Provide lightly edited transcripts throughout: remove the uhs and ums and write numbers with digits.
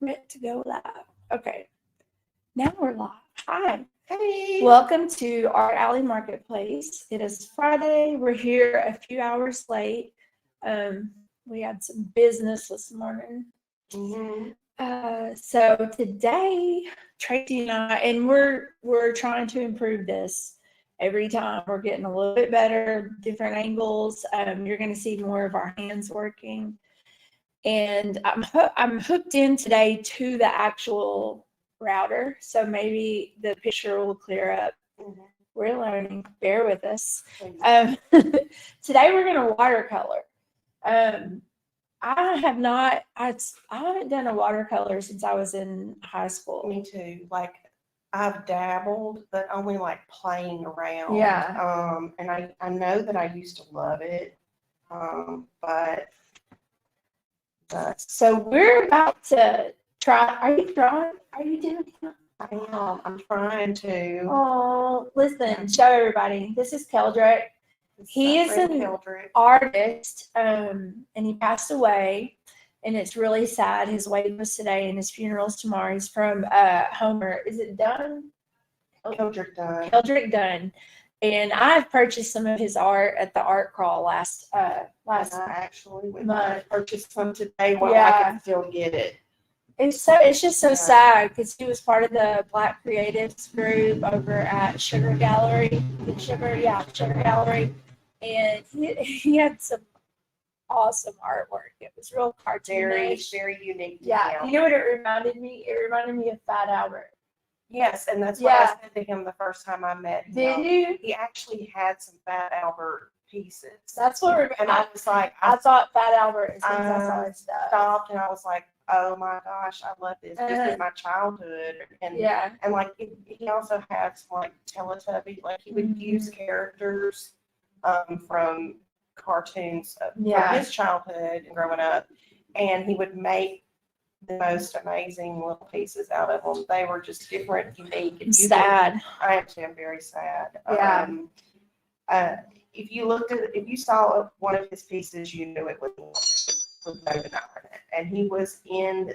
meant to go live. Okay, now we're live. Hi. Hey. Welcome to Art Alley Marketplace. It is Friday. We're here a few hours late. We had some business this morning. So today, Tracy and I, we're trying to improve this every time. We're getting a little bit better, different angles. You're going to see more of our hands working. And I'm hooked in today to the actual router, so maybe the picture will clear up. We're learning. Bear with us. Today we're going to watercolor. I haven't done a watercolor since I was in high school. Me too. Like I've dabbled, but only like playing around. Yeah. And I know that I used to love it. But So we're about to try. Are you drawing? Are you doing it? I am. I'm trying to. Oh, listen, show everybody. This is Keldrick. He is an artist, and he passed away, and it's really sad. His wedding was today, and his funeral's tomorrow. He's from Homer. Is it Dunn? Keldrick Dunn. Keldrick Dunn. And I've purchased some of his art at the art crawl last I actually went month. and purchased some today while I can still get it. It's just so sad because he was part of the Black Creatives group over at Sugar Gallery. Sugar Gallery. And he had some awesome artwork. It was real cartoonish. Very unique. Yeah. You know what it reminded me? It reminded me of Fat Albert. Yes, and that's what I said to him the first time I met him. Did you? He actually had some Fat Albert pieces. That's what. And I was like, I thought Fat Albert as soon as I saw his stuff. Stopped and I was like, oh my gosh, I love this. This is my childhood. And like he also has like Teletubbies. Like he would use characters from cartoons from his childhood and growing up, and he would make the most amazing little pieces out of them. They were just different, unique, and sad. I am too. I'm very sad. If you saw one of his pieces, you knew it was with no denying it. And he was in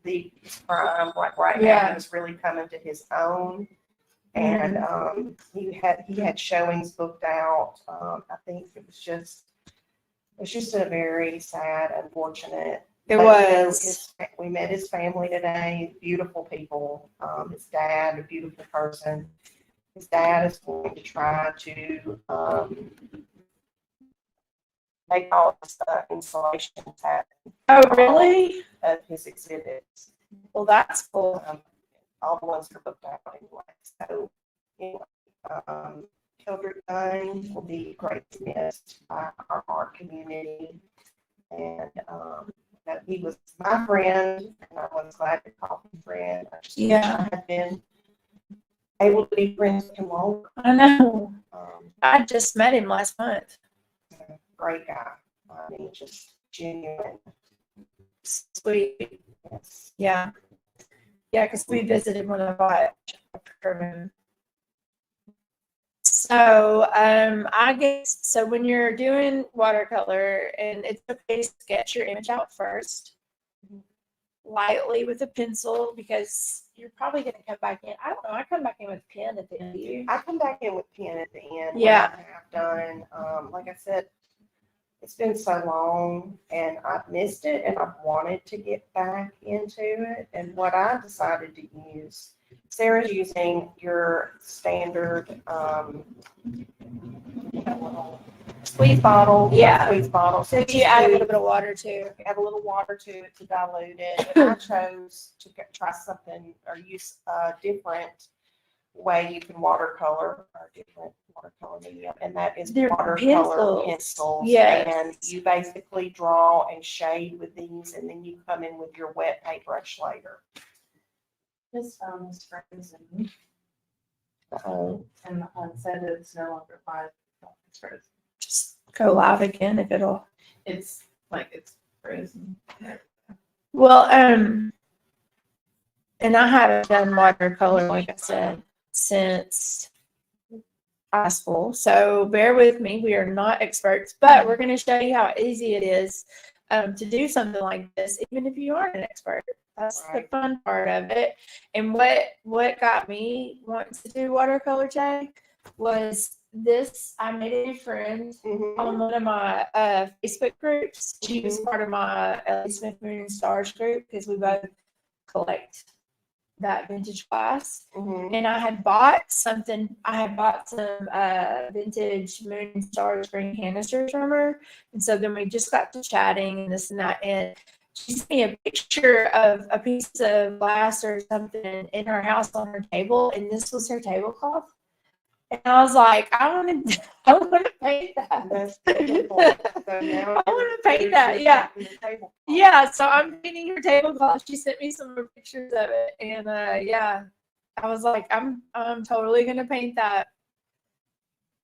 the prime, like right now, he was really coming to his own. And he had showings booked out. I think it was just a very sad, unfortunate. It was. We met his family today. Beautiful people. His dad, a beautiful person. His dad is going to try to make all the installations happen. Oh, really? Of his exhibits. Well, that's cool. All the ones are booked out anyway. So, anyway, Keldrick Dunn will be greatly missed by our art community. And he was my friend, and I was glad to call him friend. I have been able to be friends with him longer. I know. I just met him last month. Great guy. I mean, just genuine. Sweet. Yes. Yeah. Yeah, because we visited when I bought from him. So I guess so when you're doing watercolor, and it's okay to sketch your image out first, lightly with a pencil, because you're probably going to come back in. I don't know. I come back in with pen at the end. I come back in with pen at the end. Yeah. I've done. Like I said, it's been so long, and I've missed it, and I've wanted to get back into it. And what I decided to use, Sarah's using your standard squeeze bottle. Yeah. Squeeze bottle. So you add a little bit of water too. Add a little water to it to dilute it. And I chose to try something or use a different way you can watercolor, or different watercolor medium, and that is watercolor pencils. Yes. And you basically draw and shade with these, and then you come in with your wet paintbrush later. This phone is frozen. And said it's no longer live. It's frozen. Just go live again if it'll. It's frozen. Well, and I haven't done watercolor, like I said, since high school. So bear with me. We are not experts, but we're going to show you how easy it is to do something like this, even if you aren't an expert. That's the Right. fun part of it. And what got me wanting to do watercolor tag was this. I made a new friend on one of my Facebook groups. She was part of my Ellie Smith Moon and Stars group because we both collect that vintage glass. And I had bought something. I had bought some vintage Moon and Stars green canisters from her. And so then we just got to chatting and this and that. And she sent me a picture of a piece of glass or something in her house on her table. And this was her tablecloth. And I was like, I want to paint that. That's beautiful. So now I want to paint that. Yeah. Yeah. So I'm painting her tablecloth. She sent me some more pictures of it. And yeah, I was like, I'm totally going to paint that.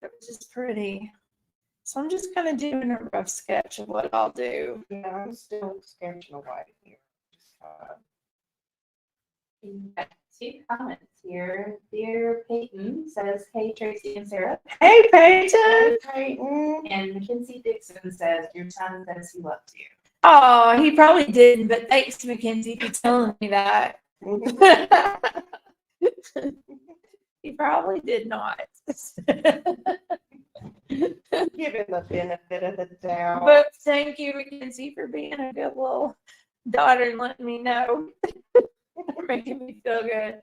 It was just pretty. So I'm just kind of doing a rough sketch of what I'll do. Yeah, I'm still sketching away here. We've got 2 comments here. Dear Peyton says, hey, Tracy and Sarah. Hey, Peyton. Peyton. And Mackenzie Dixon says, your son says he loves you. Oh, he probably didn't, but thanks, Mackenzie, for telling me that. He probably did not. Give him the benefit of the doubt. But thank you, Mackenzie, for being a good little daughter and letting me know. Making me feel good.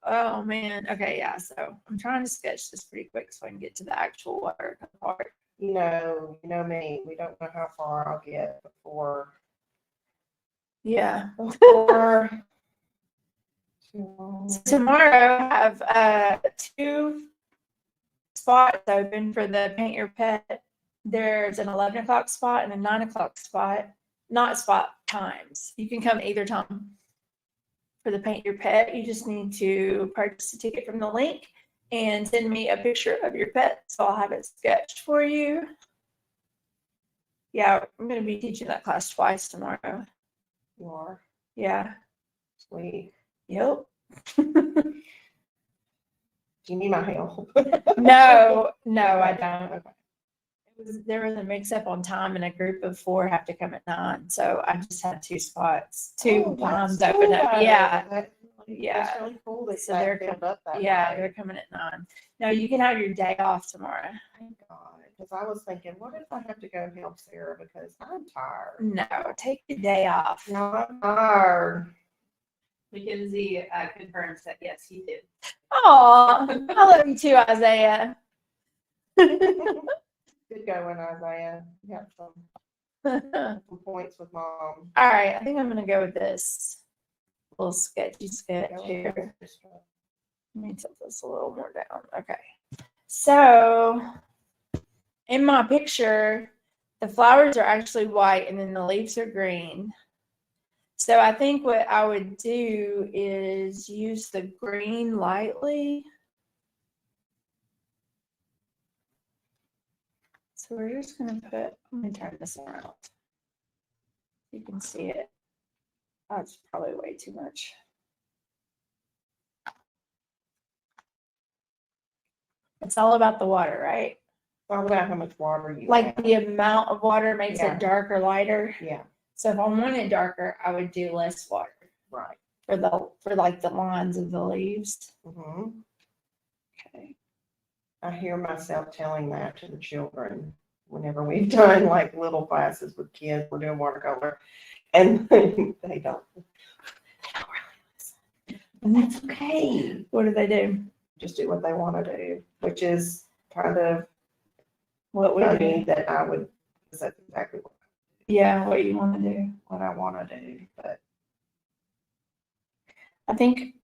Oh man. Okay, yeah. So I'm trying to sketch this pretty quick so I can get to the actual watercolor part. You know me. We don't know how far I'll get before. Yeah. Before. Tomorrow I have 2 spots open for the Paint Your Pet. There's an 11 o'clock spot and a 9 o'clock spot. Not spot times. You can come either time for the Paint Your Pet. You just need to purchase a ticket from the link and send me a picture of your pet. So I'll have it sketched for you. Yeah, I'm going to be teaching that class twice tomorrow. You are. Yeah. Sweet. Yep. Do you need my help? No, I don't. Okay. There was a mix up on time and a group of 4 have to come at 9. So I just had 2 spots, 2 times that's open cool. up. Yeah. That's Yeah. really cool. That So that they're filled up that Yeah, way. they're coming at 9. No, you can have your day off tomorrow. Thank God. Because I was thinking, what if I have to go help Sarah because I'm tired? No, take the day off. No, I'm tired. Mackenzie confirms that yes, he did. Aw, I love you too, Isaiah. Good going, Isaiah. You got some points with mom. All right, I think I'm gonna go with this little sketchy sketch here. Let me tilt this a little more down. Okay. So in my picture, the flowers are actually white and then the leaves are green. So I think what I would do is use the green lightly. So we're just going to let me turn this around. You can see it. Oh, it's probably way too much. It's all about the water, right? It's all about how much water you Like have. the amount of water makes Yeah. it dark or lighter. Yeah, So if I wanted darker, I would do less water right. for like the lines of the leaves. hmm Okay. I hear myself telling that to the children whenever we've done like little classes with kids. We're doing watercolor, and they don't really listen. And that's okay. What do they do? Just do what they want to do, which is kind of What we funny do? that I would. That's exactly Yeah, what you want to do. what I want to do, but I think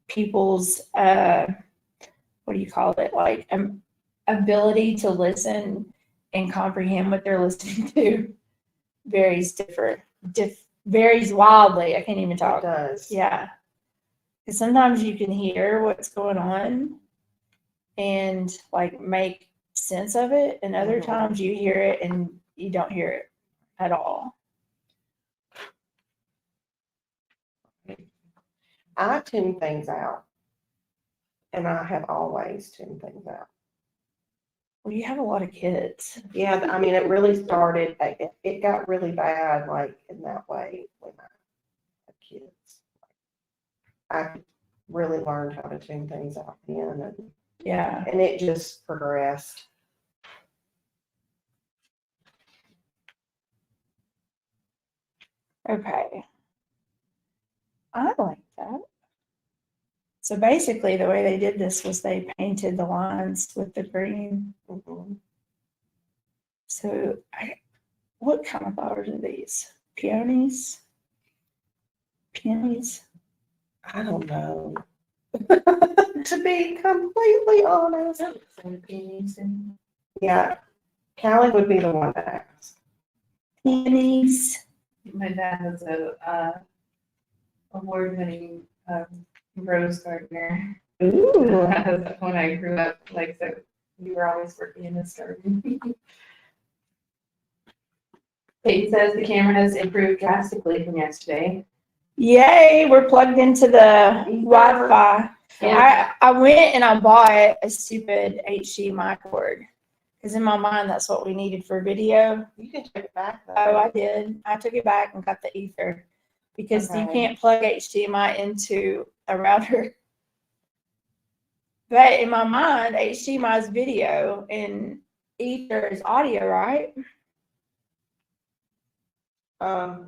people's what do you call it? Like ability to listen and comprehend what they're listening to varies varies wildly. I can't even it talk. does. Yeah. Because sometimes you can hear what's going on and like make sense of it, and other Mhm. times you hear it and you don't hear it at all. I tune things out, and I have always tuned things out. Well, you have a lot of kids. Yeah, I mean, it really started. It got really bad, like in that way when I I really learned how to tune things out then, Yeah. and it just progressed. Okay. I like that. So basically, the way they did this was they painted the lines with the green. Mhm. So, what kind of flowers are these? Peonies? Peonies? I don't know. To be completely honest. Yeah, Callie would be the one to ask. Peonies? My dad was a award-winning rose gardener. Ooh. When I grew up, like, so we were always working in this garden. Peyton says the camera has improved drastically from yesterday. Yay, we're plugged into the Wi-Fi. Yeah. I went and I bought a stupid HDMI cord. Because in my mind, that's what we needed for video. You can take it back though. Oh, I did. I took it back and got the ether. Because you Okay. can't plug HDMI into a router. But in my mind, HDMI is video and ether is audio, right? I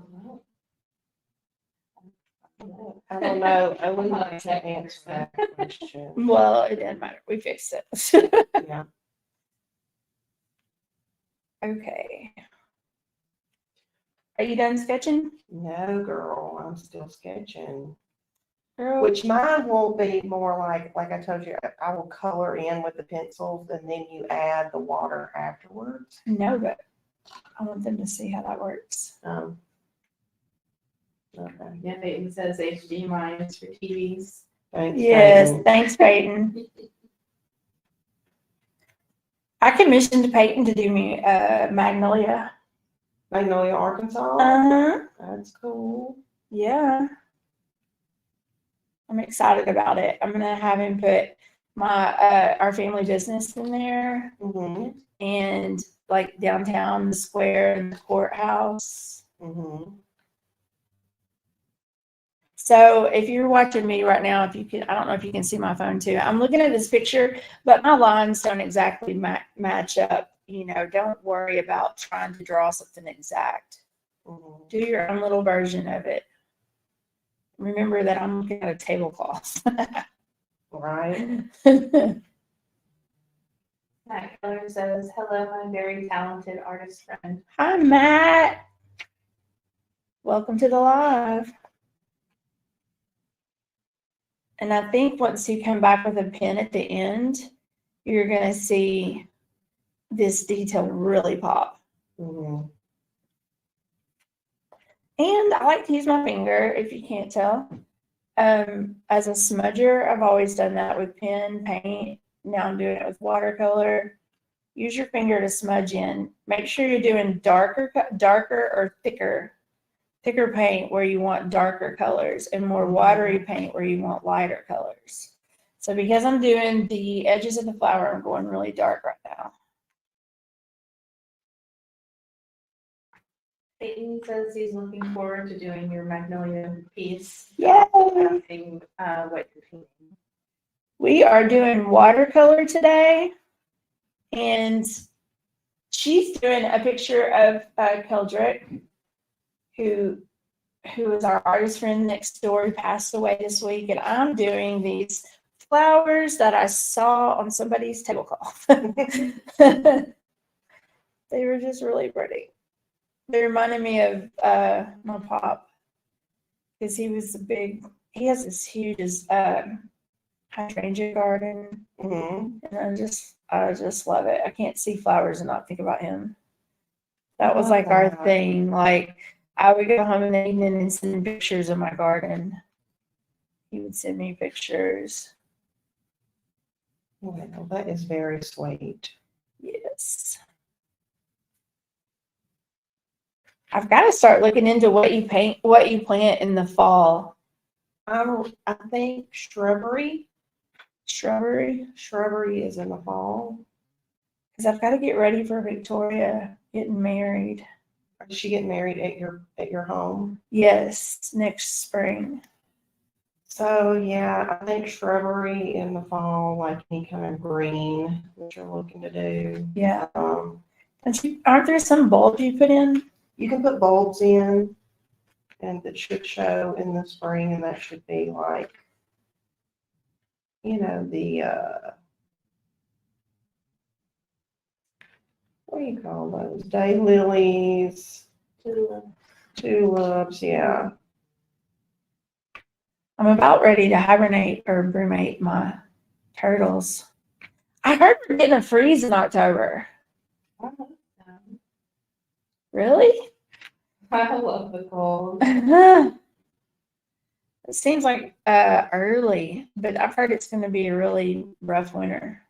don't know. I wouldn't like to answer that question. Well, it didn't matter. We fixed it. Yeah. Okay. Are you done sketching? No, girl, I'm still sketching. Girl. Which mine will be more like I told you, I will color in with the pencils and then you add the water afterwards. No, but I want them to see how that works. Okay. Yeah, Peyton says HDMI is for TVs. Thanks, Yes, Peyton. thanks, Peyton. I commissioned Peyton to do me Magnolia. Magnolia, Arkansas. Uh-huh. That's cool. Yeah. I'm excited about it. I'm gonna have him put my our family business in there Mhm. and like downtown, the square and the courthouse. Mhm. So if you're watching me right now, if you can, I don't know if you can see my phone too. I'm looking at this picture, but my lines don't exactly match up. You know, don't worry about trying to draw something exact. Mhm. Do your own little version of it. Remember that I'm looking at a tablecloth. Right. Matt Keller says, hello, my very talented artist friend. Hi, Matt. Welcome to the live. And I think once you come back with a pen at the end, you're going to see this detail really pop. Mhm. And I like to use my finger, if you can't tell. As a smudger, I've always done that with pen, paint. Now I'm doing it with watercolor. Use your finger to smudge in. Make sure you're doing darker or thicker paint where you want darker colors and more watery paint where you want lighter colors. So because I'm doing the edges of the flower, I'm going really dark right now. Peyton says he's looking forward to doing your Magnolia piece. Yay! Asking what you're feeling. We are doing watercolor today, and she's doing a picture of Keldrick, who is our artist friend next door, who passed away this week, and I'm doing these flowers that I saw on somebody's tablecloth. They were just really pretty. They reminded me of my pop, because he has this huge hydrangea garden, Mhm. and I just love it. I can't see flowers and not think about him. That was Love like our that. thing. Like, I would go home in the evening and send pictures of my garden. He would send me pictures. Well, that is very sweet. Yes. I've got to start looking into what you plant in the fall. I think shrubbery. Shrubbery. Shrubbery is in the fall. Because I've got to get ready for Victoria getting married. Did she get married at your home? Yes, next spring. So yeah, I think shrubbery in the fall, like any kind of green that you're looking to do. Yeah. Aren't there some bulbs you put in? You can put bulbs in, and it should show in the spring, and that should be like, the what do you call those? Daylilies, tulips, yeah. I'm about ready to hibernate or brumate my turtles. I heard we're getting a freeze in October. Really? I love the cold. It seems like early, but I've heard it's going to be a really rough winter.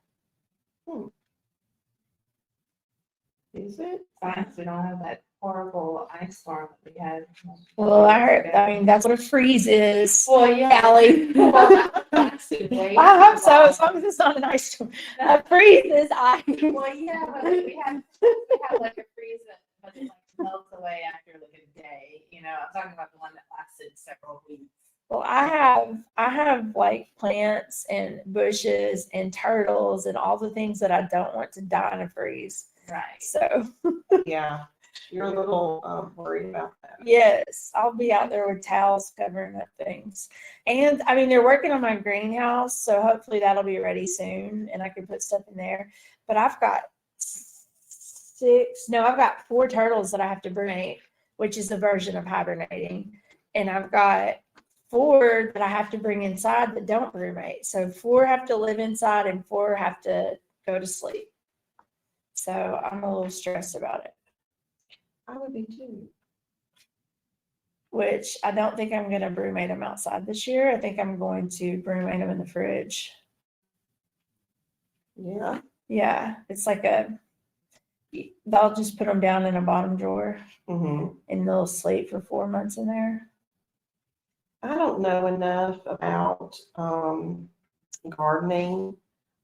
Is it? Thanks, we don't have that horrible ice storm that we had. Well, I mean, that's what a freeze is. Well, yeah. Allie. I hope so, as long as it's not an ice storm. A freeze is ice. Well, yeah, but we had like a freeze that like melts away after like a day. I'm talking about the one that lasted several weeks. Well, I have like plants and bushes and turtles and all the things that I don't want to die in a freeze. Right. So Yeah, you're a little worried about that. yes, I'll be out there with towels covering up things. And I mean, they're working on my greenhouse, so hopefully that'll be ready soon and I can put stuff in there. But I've got 4 turtles that I have to brumate, which is a version of hibernating. And I've got 4 that I have to bring inside that don't brumate. So 4 have to live inside and 4 have to go to sleep. So I'm a little stressed about it. I would be too. Which I don't think I'm going to brumate them outside this year. I think I'm going to brumate them in the fridge. Yeah. Yeah, it's like they'll just put them down in a bottom drawer Mm-hmm. and they'll sleep for 4 months in there. I don't know enough about gardening.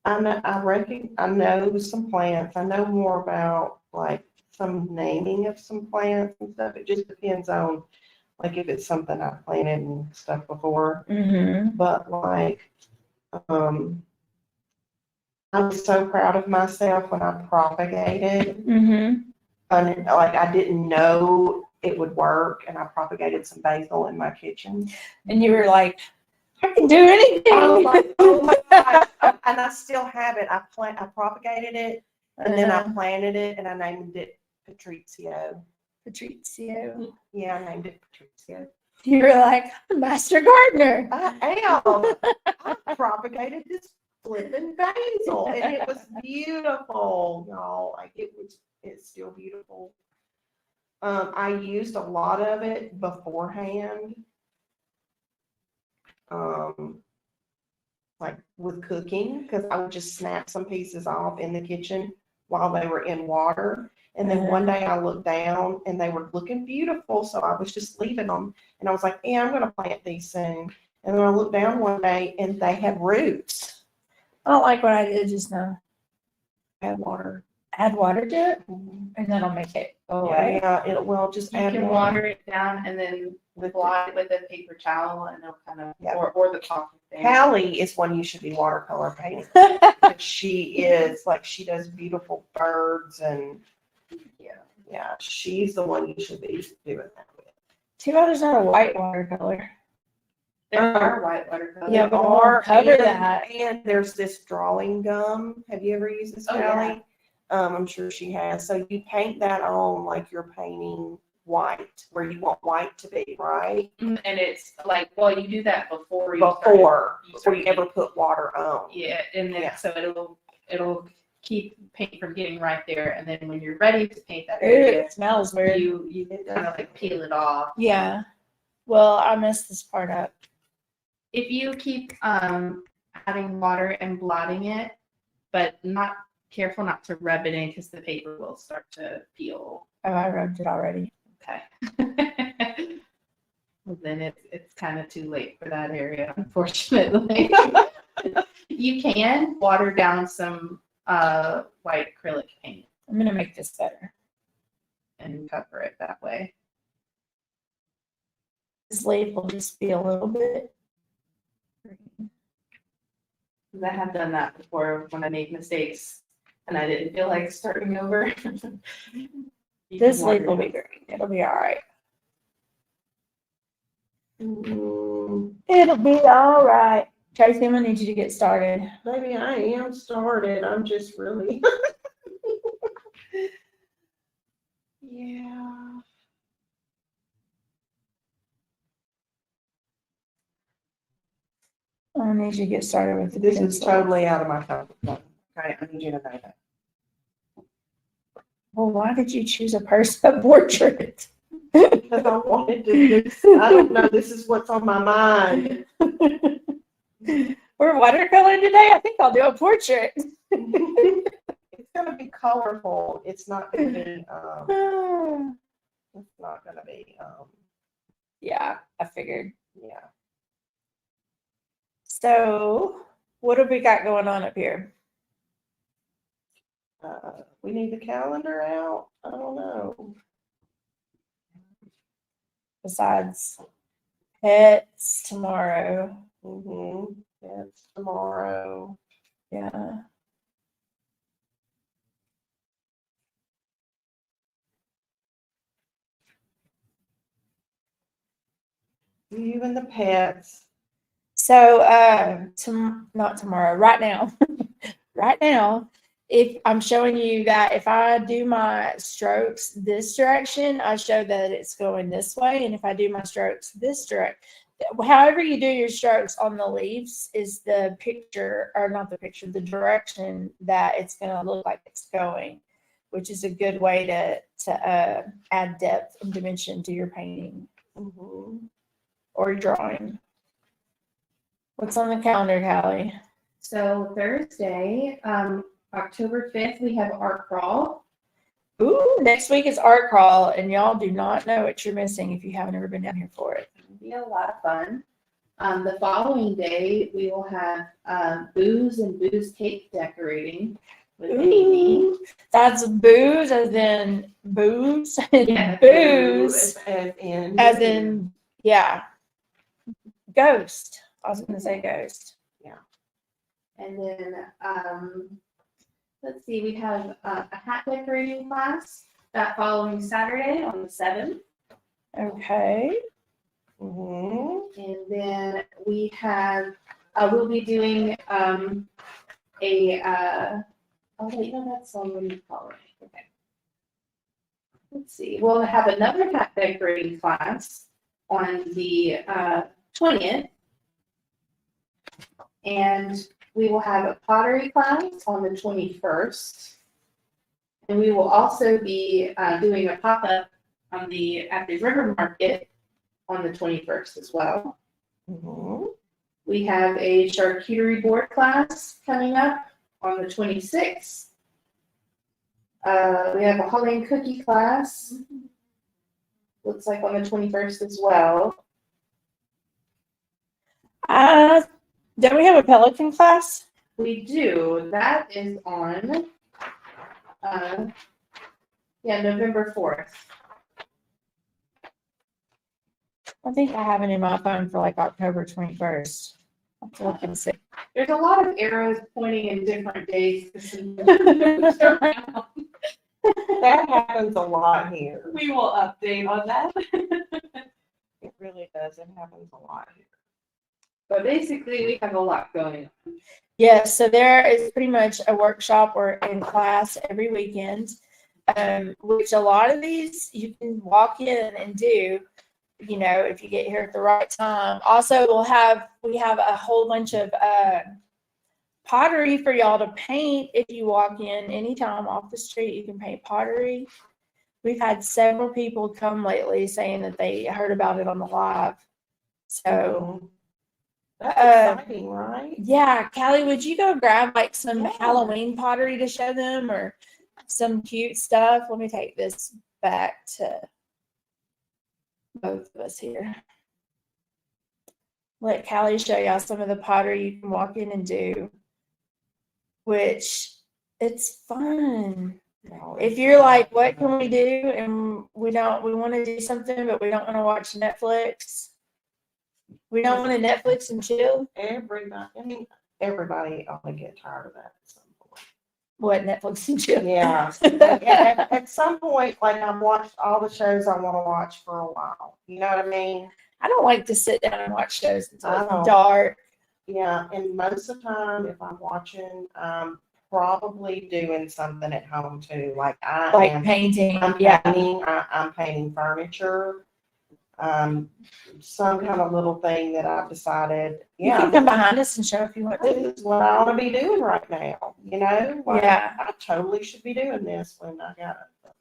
I know some plants. I know more about like some naming of some plants and stuff. It just depends on like if it's something I've planted and stuff before. Mm-hmm. But like, I was so proud of myself when I propagated. Mm-hmm. And like I didn't know it would work, and I propagated some basil in my kitchen. And you were like, I can do anything. I was like, oh my gosh. And I still have it. I propagated it, and then I planted it, and I named it Patrizio. Patrizio. Yeah, I named it Patrizio. You were like, I'm a master gardener. I am. I propagated this flipping basil, and it was beautiful, y'all. Like it's still beautiful. I used a lot of it beforehand. Like with cooking, because I would just snap some pieces off in the kitchen while they were in water. And then one day I looked down and they were looking beautiful. So I was just leaving them. And I was like, yeah, I'm going to plant these soon. And then I looked down one day and they had roots. I don't like what I did just now. Add water. Add water to it, and that'll make it go away. Yeah, just You add can water. water it down and then blot it with a paper towel and it'll kind of, Yeah. or the coffee thing. Hallie is one you should be watercolor painting. She is like, she does beautiful birds and yeah, she's the one you should be doing that with. Too bad there's not a white watercolor. There are white watercolors. Yeah, but it won't cover that. And there's this drawing gum. Have you ever used this, Oh, Hallie? I'm sure she has. So you paint that on like you're painting white, where you want white to be, right? And it's like, well, you do that before you Before start you ever put water on. Yeah, and then Yeah. so it'll keep paint from getting right there, and then when you're ready to paint that Ooh, area, it smells weird. you kind of like peel it off. Yeah. Well, I messed this part up. If you keep adding water and blotting it, but not careful not to rub it in because the paper will start to peel. Oh, I rubbed it already. Okay. Well, then it's kind of too late for that area, unfortunately. You can water down some white acrylic paint I'm gonna make this better. and cover it that way. This leaf will just be a little bit. 'Cause I have done that before when I made mistakes and I didn't feel like starting over. You This can water leaf will it. be great. It'll be all right. Mm, It'll be all right. Tracy, I'm gonna need you to get started. maybe I am started. I'm just really. Yeah. I need you to get started with the This is pencil. totally out of my comfort zone. Okay, I need you to know that. Well, why did you choose a person portrait? Because I wanted to do, I don't know, this is what's on my mind. We're watercoloring today. I think I'll do a portrait. It's gonna be colorful. It's not gonna be, it's not gonna be, Yeah, I figured. yeah. So, what have we got going on up here? We need the calendar out. I don't know. Besides pets tomorrow. That's tomorrow. Yeah. You and the pets. So, not tomorrow, right now. Right now, if I'm showing you that if I do my strokes this direction, I show that it's going this way. And if I do my strokes this direction, however you do your strokes on the leaves is the picture, or not the picture, the direction that it's going to look like it's going, which is a good way to add depth and dimension to your painting or drawing. What's on the calendar, Callie? So Thursday, October 5th, we have art crawl. Ooh, next week is art crawl, and y'all do not know what you're missing if you haven't ever been down here for it. It'll be a lot of fun. The following day, we will have booze and booze cake decorating with Amy. Ooh, that's booze as in booze and Yeah, booze As in, yeah, ghost. I was gonna say ghost. And then, let's see, we have a hat decorating class that following Saturday on the 7th. Okay. And then we have, we'll be doing oh wait, no, that's on the following. Okay. Let's see, we'll have another hat decorating class on the 20th. And we will have a pottery class on the 21st. And we will also be doing a pop-up at the River Market on the 21st as well. We have a charcuterie board class coming up on the 26th. We have a holly and cookie class. Looks like on the 21st as well. Don't we have a pelican class? We do. That is on November 4th. I think I have it in my phone for like October 21st. I'll have to look and see. There's a lot of arrows pointing in different days. That happens a lot here. We will update on that. It really does. It happens a lot here. But basically, we have a lot going on. Yes, so there is pretty much a workshop or in class every weekend, which a lot of these you can walk in and do, you know, if you get here at the right time. Also, we have a whole bunch of pottery for y'all to paint. If you walk in anytime off the street, you can paint pottery. We've had several people come lately saying that they heard about it on the live. So that's exciting, right? yeah, Callie, would you go grab like some Halloween pottery to show them or some cute stuff? Let me take this back to both of us here. Let Callie show y'all some of the pottery you can walk in and do, which it's fun. If you're like, what can we do? And we want to do something, but we don't want to watch Netflix. We don't want to Netflix and chill. Everybody, I mean, everybody ought to get tired of that at some point. What, Netflix and chill? Yeah. At some point, like, I've watched all the shows I want to watch for a while. You know what I mean? I don't like to sit down and watch shows until I it's don't. dark. Yeah, and most of the time, if I'm watching, probably doing something at home too. Like Like painting. I'm Yeah. painting. I'm painting furniture. Some kind of little thing that I've decided. You can Yeah, come behind us and show if you want to. this is what I want to be doing right now. You know, like, Yeah. I totally should be doing this when I got other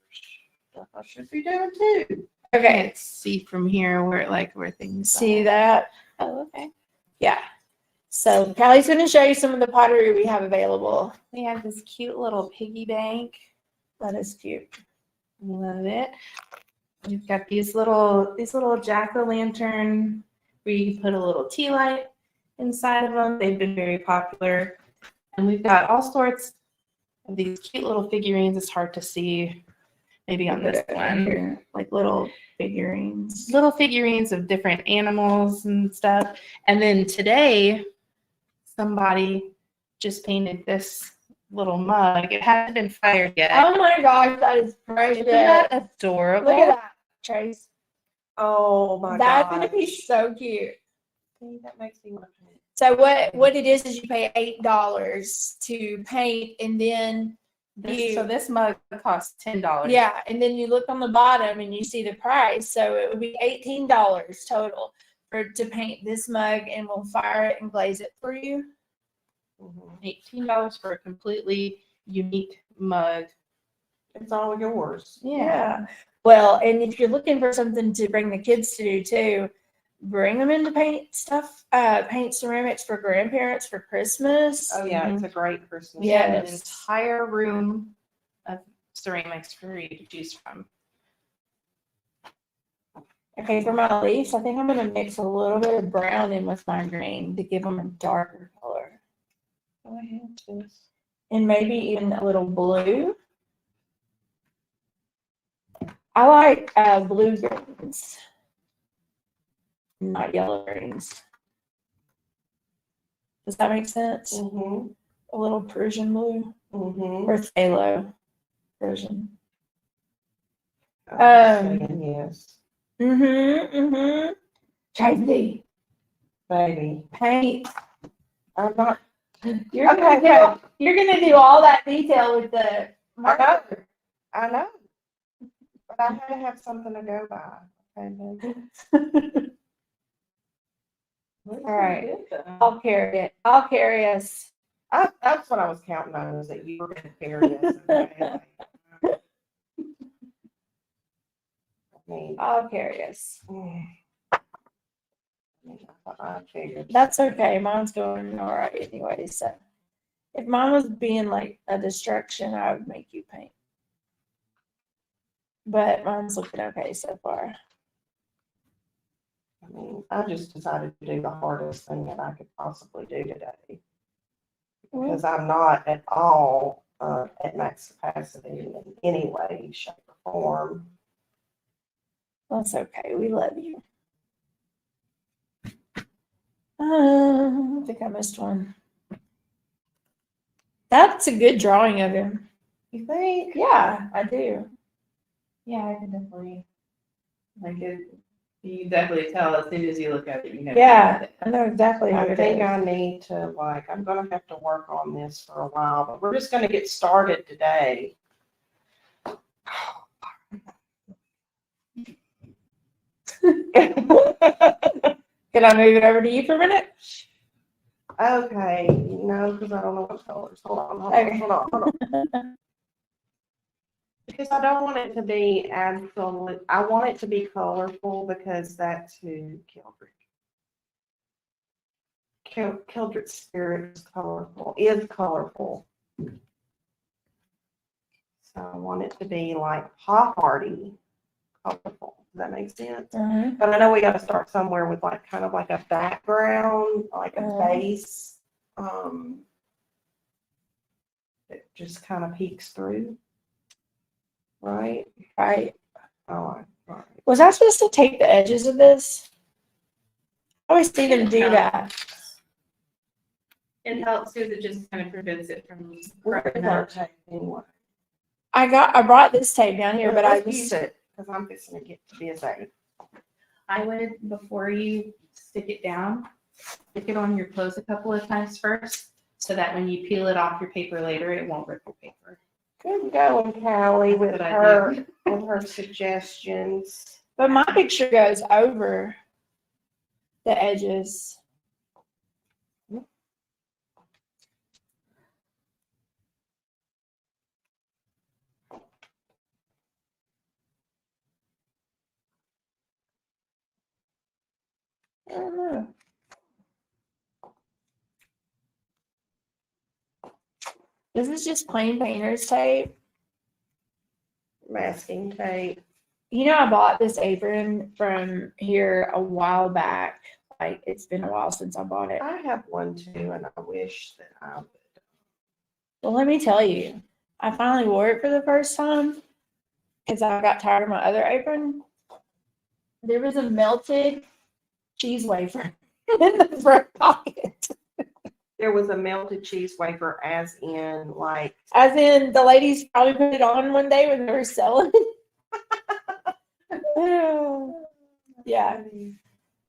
stuff I should be doing too. Okay. Can't see from here where things See are. that? Oh, okay. Yeah. So Callie's going to show you some of the pottery we have available. We have this cute little piggy bank. That is cute. I love it. We've got these little jack-o'-lantern where you can put a little tea light inside of them. They've been very popular. And we've got all sorts of these cute little figurines. It's hard to see maybe on this one. Like little figurines of different animals and stuff. And then today, somebody just painted this little mug. It hasn't been fired yet. Oh my gosh, that is precious. Isn't that adorable? Look at that, Trace. Oh my That's god, going to be so cute. that makes me want to paint. So what it is you pay $8 to paint, and then This mug costs $10. yeah, and then you look on the bottom and you see the price. So it would be $18 total to paint this mug, and we'll fire it and glaze it for you. $18 for a completely unique mug. It's all yours. Yeah. Well, and if you're looking for something to bring the kids to do too, bring them in to paint stuff, paint ceramics for grandparents for Christmas. Oh yeah, it's a great Christmas. We have an Yes. entire room of ceramics for you to choose from. Okay, for my leaves, I think I'm going to mix a little bit of brown in with my green to give them a darker color. Go ahead, sis. And maybe even a little blue. I like blue greens, not yellow greens. Does that make sense? Mm-hmm. A little Persian blue Mm-hmm. or phthalo Persian. Yes. Mm-hmm. Tracy, Baby. paint. I'm not. You're gonna do all that detail with the marker. I know. But I had to have something to go by. Okay, baby. All right. I'll carry it. I'll carry us. That's what I was counting on, is that you were going to carry this. Okay? I mean, I'll carry us. I figured. That's okay. Mine's going all right anyway. So if mine was being like a distraction, I would make you paint. But mine's looking okay so far. I mean, I just decided to do the hardest thing that I could possibly do today. Because I'm not at all at max capacity in any way, shape, or form. That's okay. We love you. I think I missed one. That's a good drawing of him. You think? Yeah, I do. Yeah, I can definitely like it. You definitely tell as soon as you look at it, you know. Yeah, I know exactly who I it think is. I need to, like, I'm gonna have to work on this for a while, but we're just gonna get started today. Can I move it over to you for a minute? Okay, no, because I don't know what colors. Hold on. Because I don't want it to be absolute. I want it to be colorful because that's who Kildred's spirit is colorful. So I want it to be like pop-arty, colorful. Does that make sense? But I know we got to start somewhere with like kind of like a background, like a base, that just kind of peeks through. Right? Right. Oh, right. Was I supposed to take the edges of this? I always see them do that. It helps because it just kind of prevents it from Where is cracking our up. tape anyway? I brought this tape down here, but I Let's use just, it, because I'm fixing to get busy. I would, before you stick it down, stick it on your clothes a couple of times first, so that when you peel it off your paper later, it won't rip your paper. Good going, Callie, with Good her, idea. with her suggestions. but my picture goes over the edges. I don't know. This is just plain painter's tape. Masking tape. You know, I bought this apron from here a while back. Like, it's been a while since I bought it. I have one too, and I wish that I would. Well, let me tell you, I finally wore it for the first time because I got tired of my other apron. There was a melted cheese wafer in the front pocket. There was a melted cheese wafer, as in like. As in, the ladies probably put it on one day when they were selling it. Yeah,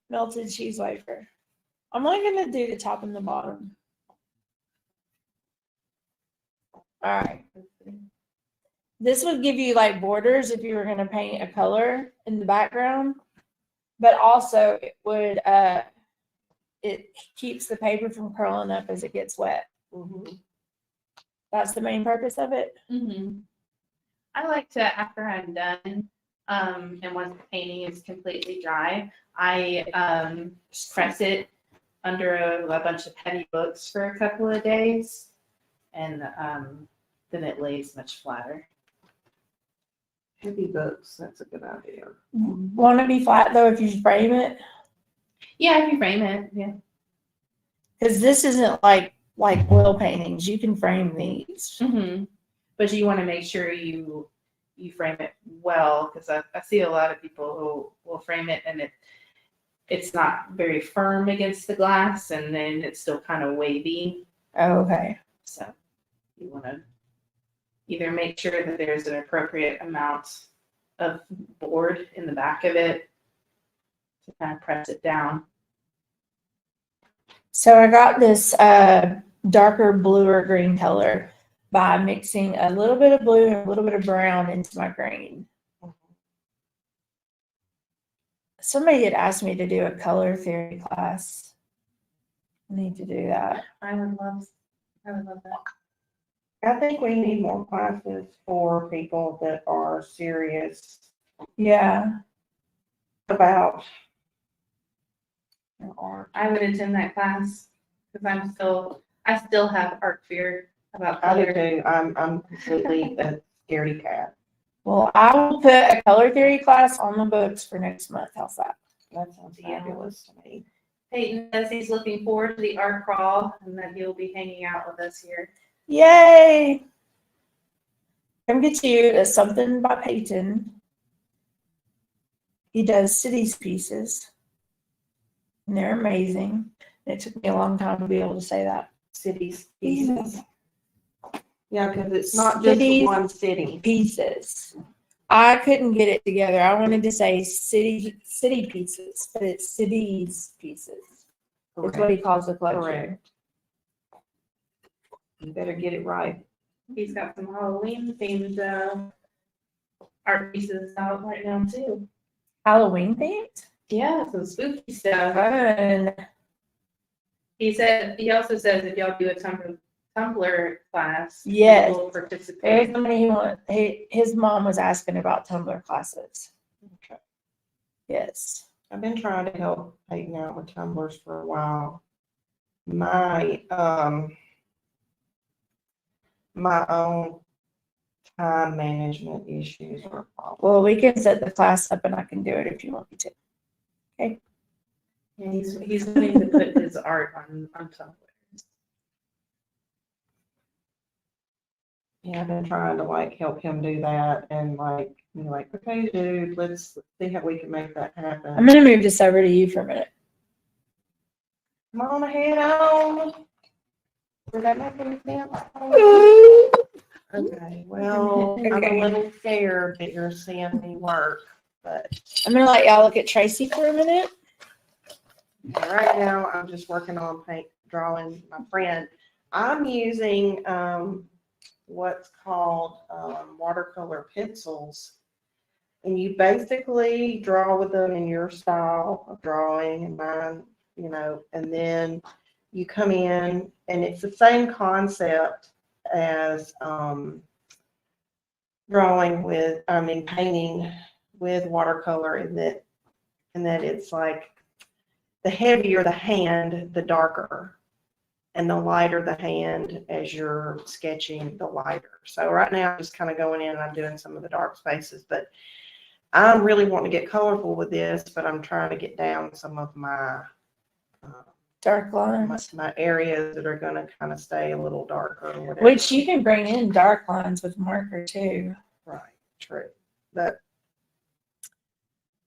melted cheese wafer. I'm only going to do the top and the bottom. All right. This would give you like borders if you were going to paint a color in the background, but also it would, it keeps the paper from curling up as it gets wet. Mm-hmm. That's the main purpose of it. Mm-hmm. I like to, after I'm done, and once the painting is completely dry, I press it under a bunch of heavy books for a couple of days, and then it lays much flatter. Heavy books, that's a good idea. Want to be flat though if you frame it? Yeah, if you frame it, yeah. Because this isn't like oil paintings. You can frame these. Mm-hmm. But you want to make sure you frame it well, because I see a lot of people who will frame it and it's not very firm against the glass, and then it's still kind of wavy. Oh, okay. So you want to either make sure that there's an appropriate amount of board in the back of it to kind of press it down. So I got this darker blue or green color by mixing a little bit of blue and a little bit of brown into my green. Somebody had asked me to do a color theory class. I need to do that. I would love that. I think we need more classes for people that are serious Yeah. about their art. I would attend that class because I still have art fear about I do color. too. I'm completely a scaredy cat. Well, I will put a color theory class on the books for next month. How's that? That sounds fabulous to me. Peyton says he's looking forward to the art crawl and that he'll be hanging out with us here. Yay! Come get you a something by Peyton. He does cities pieces. And they're amazing. It took me a long time to be able to say that. Cities pieces. Yeah, because it's not just Cities. one city. Pieces. I couldn't get it together. I wanted to say city pieces, but it's cities pieces. That's what he calls the collection. Correct. You better get it right. He's got some Halloween themed art pieces out right now too. Halloween themed? Yeah, some spooky stuff. Fun. He also says if y'all do a Tumblr class, Yes. we'll There's participate. somebody his mom was asking about Tumblr classes. Okay. Yes. I've been trying to help Peyton out with tumblers for a while. My own time management issues are a problem. Well, we can set the class up and I can do it if you want me to. And he's wanting to put his art on Tumblr. Yeah, I've been trying to like help him do that and like be like, okay, dude, let's see how we can make that happen. I'm gonna move this over to you for a minute. Come on ahead on. Does that make any sense? I'm Okay, well, I'm a little scared that you're seeing me work, but gonna let y'all look at Tracy for a minute. right now I'm just working on drawing my friend. I'm using what's called watercolor pencils. And you basically draw with them in your style of drawing and mine, and then you come in and it's the same concept as painting with watercolor in that it's like the heavier the hand, the darker. And the lighter the hand as you're sketching, the lighter. So right now I'm just kind of going in and I'm doing some of the dark spaces, but I'm really wanting to get colorful with this, but I'm trying to get down some of my Dark lines. my areas that are going to kind of stay a little darker or whatever. Which you can bring in dark lines with marker too. Right, true. But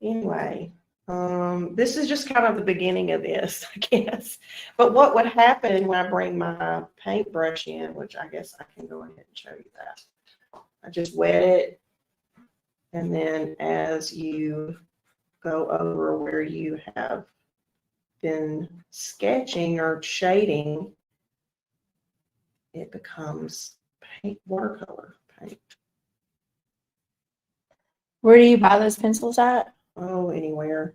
anyway, this is just kind of the beginning of this, I guess. But what would happen when I bring my paintbrush in, which I guess I can go ahead and show you that. I just wet it. And then as you go over where you have been sketching or shading, it becomes watercolor paint. Where do you buy those pencils at? Oh, anywhere.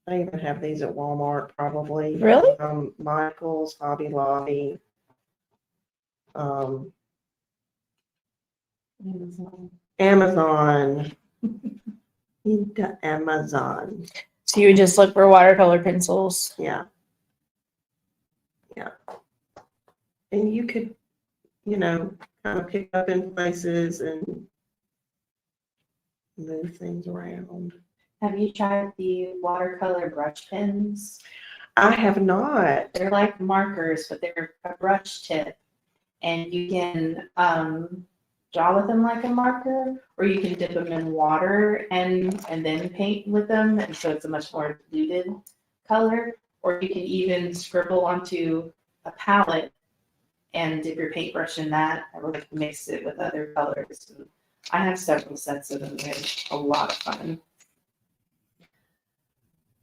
I even have these at Walmart, probably. Really? Michael's, Hobby Lobby. Amazon. Into Amazon. So you would just look for watercolor pencils. Yeah. Yeah. And you could, kind of pick up in places and move things around. Have you tried the watercolor brush pens? I have not. They're like markers, but they're a brush tip. And you can draw with them like a marker, or you can dip them in water and then paint with them. And so it's a much more diluted color. Or you can even scribble onto a palette and dip your paintbrush in that, or like mix it with other colors. I have several sets of them. They're a lot of fun.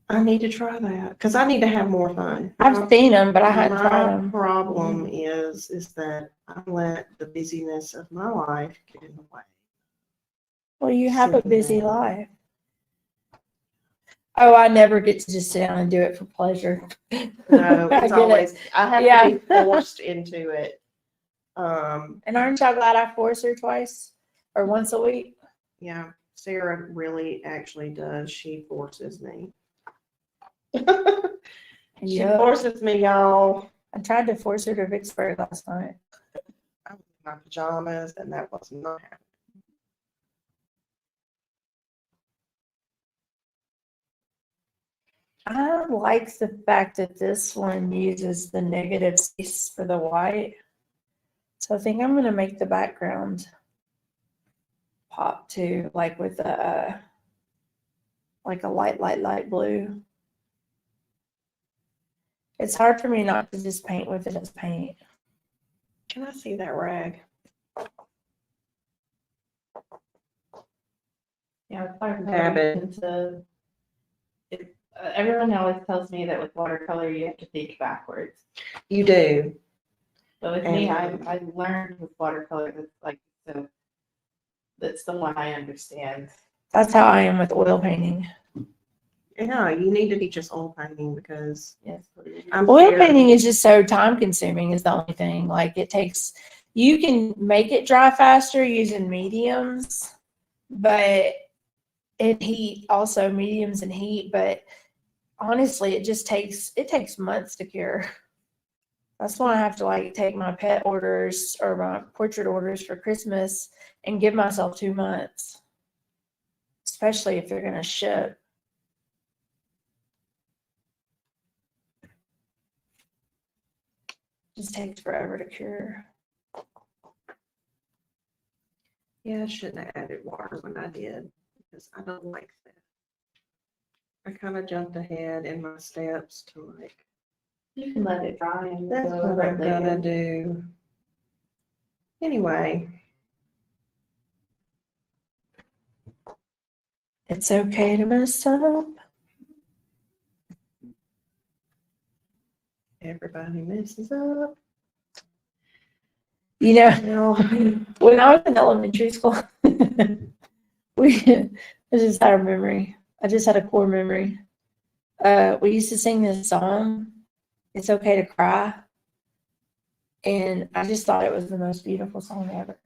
I need to try that because I need to have more fun. I've seen them, but I hadn't tried them. My problem is that I let the busyness of my life get in the way. Well, you have a busy life. Oh, I never get to just sit down and do it for pleasure. No, I it's get always, it. I have Yeah. to be forced into it. And aren't y'all glad I force her twice or once a week? Yeah, Sarah really actually does. She forces me. She Yep. forces me, y'all. I tried to force her to Vicksburg last night. I was in my pajamas, and that was not happening. I like the fact that this one uses the negative space for the white. So I think I'm going to make the background pop too, like with a light blue. It's hard for me not to just paint with it as paint. Can I see that rag? Yeah, it's hard Habit. to. Everyone always tells me that with watercolor you have to think backwards. You do. But with me, I learned with watercolor that's the one I understand. That's how I am with oil painting. Yeah, you need to teach us oil painting because Yes. Oil painting is just so time consuming is the only thing. Like you can make it dry faster using mediums, but mediums and heat, but honestly, it takes months to cure. That's why I have to take my pet orders or my portrait orders for Christmas and give myself 2 months, especially if they're going to ship. It just takes forever to cure. Yeah, I shouldn't have added water when I did because I don't like that. I kind of jumped ahead in my steps to You can let it dry and That's go what over I'm it gonna later. do. Anyway, It's okay to mess up. everybody messes up. You know, Well, when I was in elementary school, I just had a memory. I just had a core memory. We used to sing this song, "It's Okay to Cry," and I just thought it was the most beautiful song ever.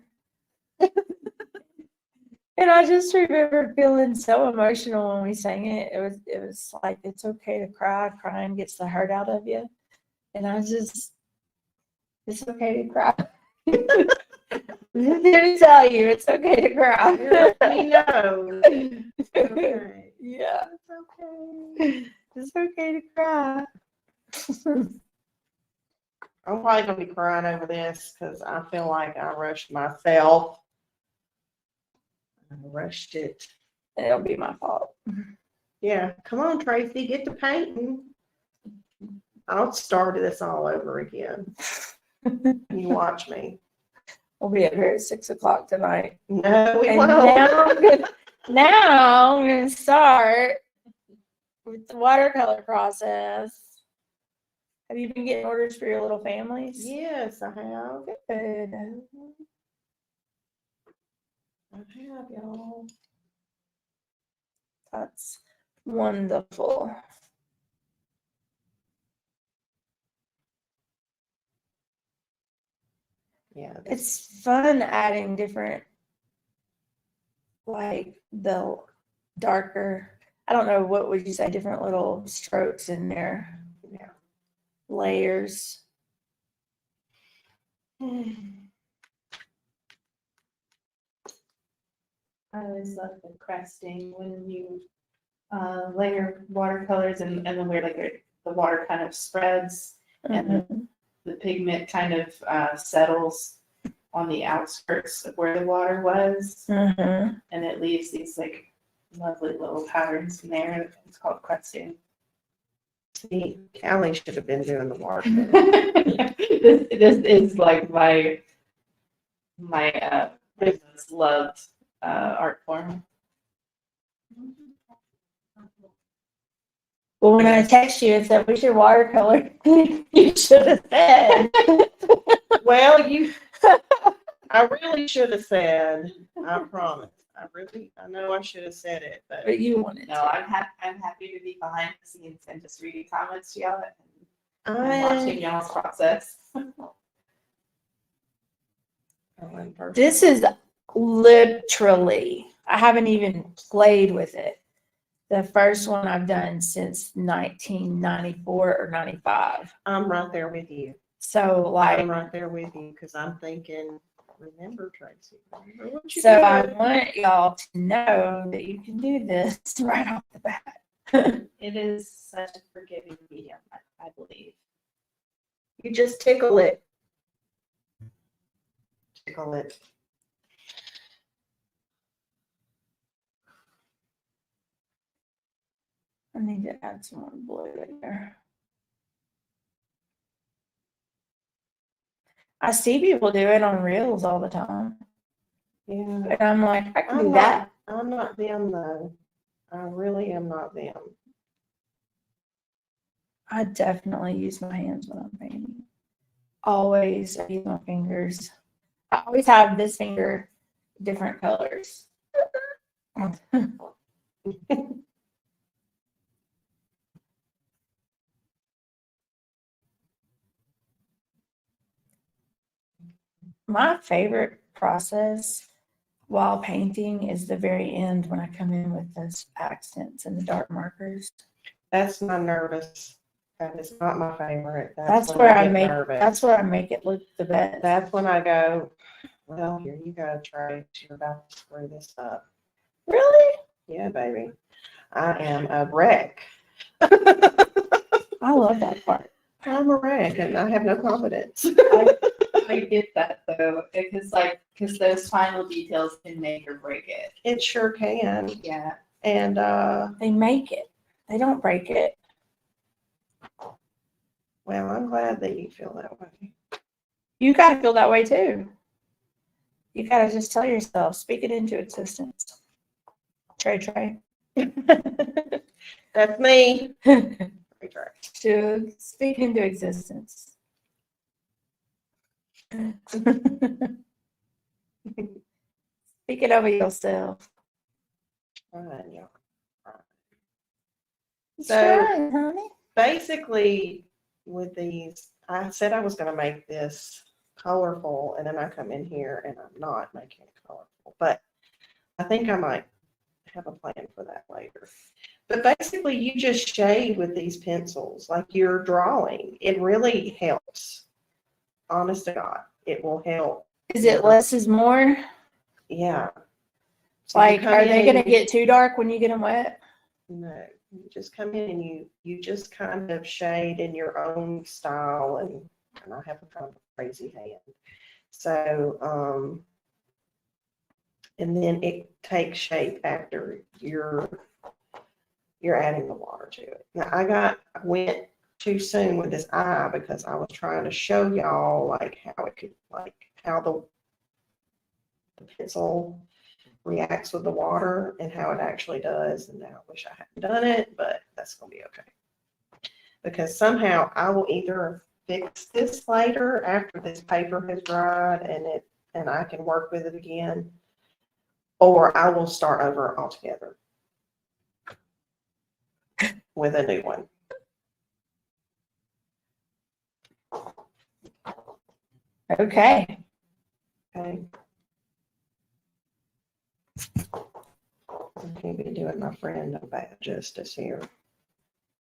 And I just remember feeling so emotional when we sang it. It was like, it's okay to cry. Crying gets the hurt out of you. And it's okay to cry. I'm here to tell you, it's okay to cry. we know. Okay. Yeah, It's okay. it's okay to cry. I'm probably gonna be crying over this because I feel like I rushed myself. I rushed it. It'll be my fault. Yeah, come on, Tracy, get to painting. I'll start this all over again. You watch me. We'll be up here at 6:00 tonight. No, we And won't. now I'm gonna start with the watercolor process. Have you been getting orders for your little families? Yes, I have. Good. I have, y'all. That's wonderful. Yeah. It's fun adding different, like the darker, I don't know, what would you say, different little strokes in there. Yeah. Layers. I always love the cresting when you layer watercolors and then where like the water kind of spreads and the pigment kind of settles on the outskirts of where the water was, and it leaves these like lovely little patterns in there. It's called cresting. See, Callie should have been doing the work. This is like my most loved art form. Well, when I text you and said we should watercolor, you should have said. Well, I really should have said, I promise. I know I should have said it, but But you wanted No, to. I'm happy to be behind the scenes and just reading comments to y'all and I watching y'all's process. This is literally, I haven't even played with it. The first one I've done since 1994 or 95. I'm right there with you. So like, I'm right there with you because I'm thinking, remember Tracy, remember what you so did. I want y'all to know that you can do this right off the bat. It is such a forgiving medium, I believe. You just tickle it. Tickle it. I need to add some more blue in there. I see people do it on reels all the time. Yeah. And I'm like, I can do that. I'm not them though. I really am not them. I definitely use my hands when I'm painting. Always I use my fingers. I always have this finger different colors. My favorite process while painting is the very end when I come in with those accents and the dark markers. That's my nervous. That is not my favorite. That's when where I get make nervous. that's where I make it look the best. That's when I go, well, here you go, Trey. You're about to screw this up. Really? Yeah, baby. I am a wreck. I love that part. I'm a wreck and I have no confidence. I get that though, because those final details can make or break it. It sure can. Yeah. And They make it. They don't break it. Well, I'm glad that you feel that way. You got to feel that way too. You got to just tell yourself, speak it into existence. Trey. That's me. To speak into existence. Speak it over yourself. Right, yeah. So, right, honey. Basically, with these, I said I was going to make this colorful, and then I come in here and I'm not making it colorful. But I think I might have a plan for that later. But basically, you just shade with these pencils like you're drawing. It really helps. Honest to God, it will help. Is it less is more? Yeah. So like, are they going to get too dark when you get them wet? No. You just come in and you just kind of shade in your own style, and I have a kind of crazy hand. So, and then it takes shape after you're adding the water to it. Now I went too soon with this eye because I was trying to show y'all like how it could, like how the pencil reacts with the water and how it actually does. And now I wish I hadn't done it, but that's gonna be okay. Because somehow I will either fix this later after this paper has dried and I can work with it again, or I will start over altogether with a new one. Okay. Okay. I can't be doing my friend no bad justice here.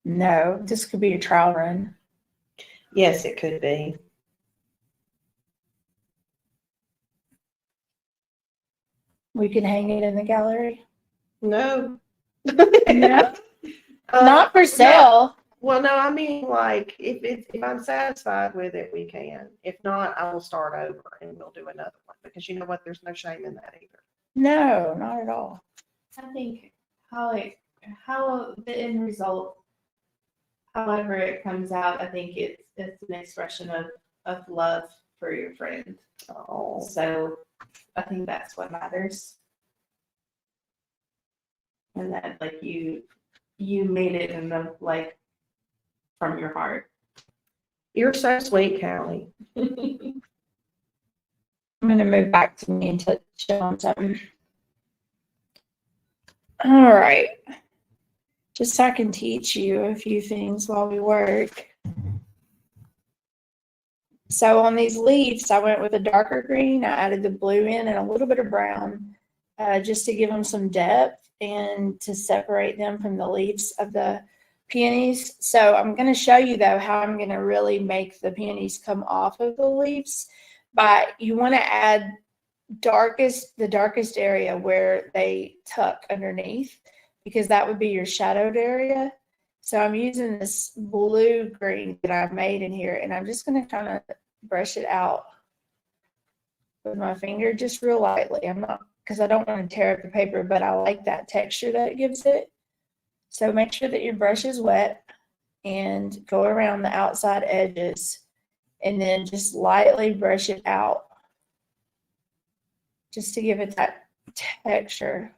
No, this could be your trial run. Yes, it could be. We can hang it in the gallery. No. No. Not for sale. Well, no, I mean, like, if I'm satisfied with it, we can. If not, I will start over and we'll do another one, because you know what? There's no shame in that either. No, not at all. I think how the end result, however it comes out, I think it's an expression of love for your friend. Oh, So I think that's what matters. And that like you made it in the like from your heart. you're so sweet, Callie. I'm going to move back to me and touch on something. All right. Just so I can teach you a few things while we work. So on these leaves, I went with a darker green. I added the blue in and a little bit of brown just to give them some depth and to separate them from the leaves of the peonies. So I'm going to show you, though, how I'm going to really make the peonies come off of the leaves. But you want to add the darkest area where they tuck underneath, because that would be your shadowed area. So I'm using this blue green that I've made in here, and I'm just going to kind of brush it out with my finger just real lightly. I'm not, because I don't want to tear up the paper, but I like that texture that it gives it. So make sure that your brush is wet and go around the outside edges and then just lightly brush it out just to give it that texture,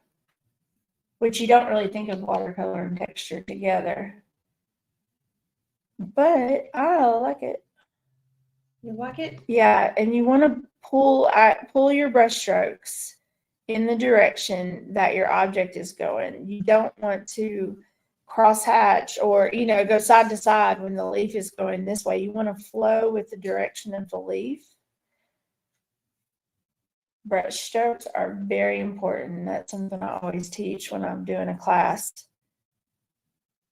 which you don't really think of watercolor and texture together. But I like it. You like it? Yeah, and you want to pull your brush strokes in the direction that your object is going. You don't want to cross-hatch or, go side to side when the leaf is going this way. You want to flow with the direction of the leaf. Brush strokes are very important. That's something I always teach when I'm doing a class.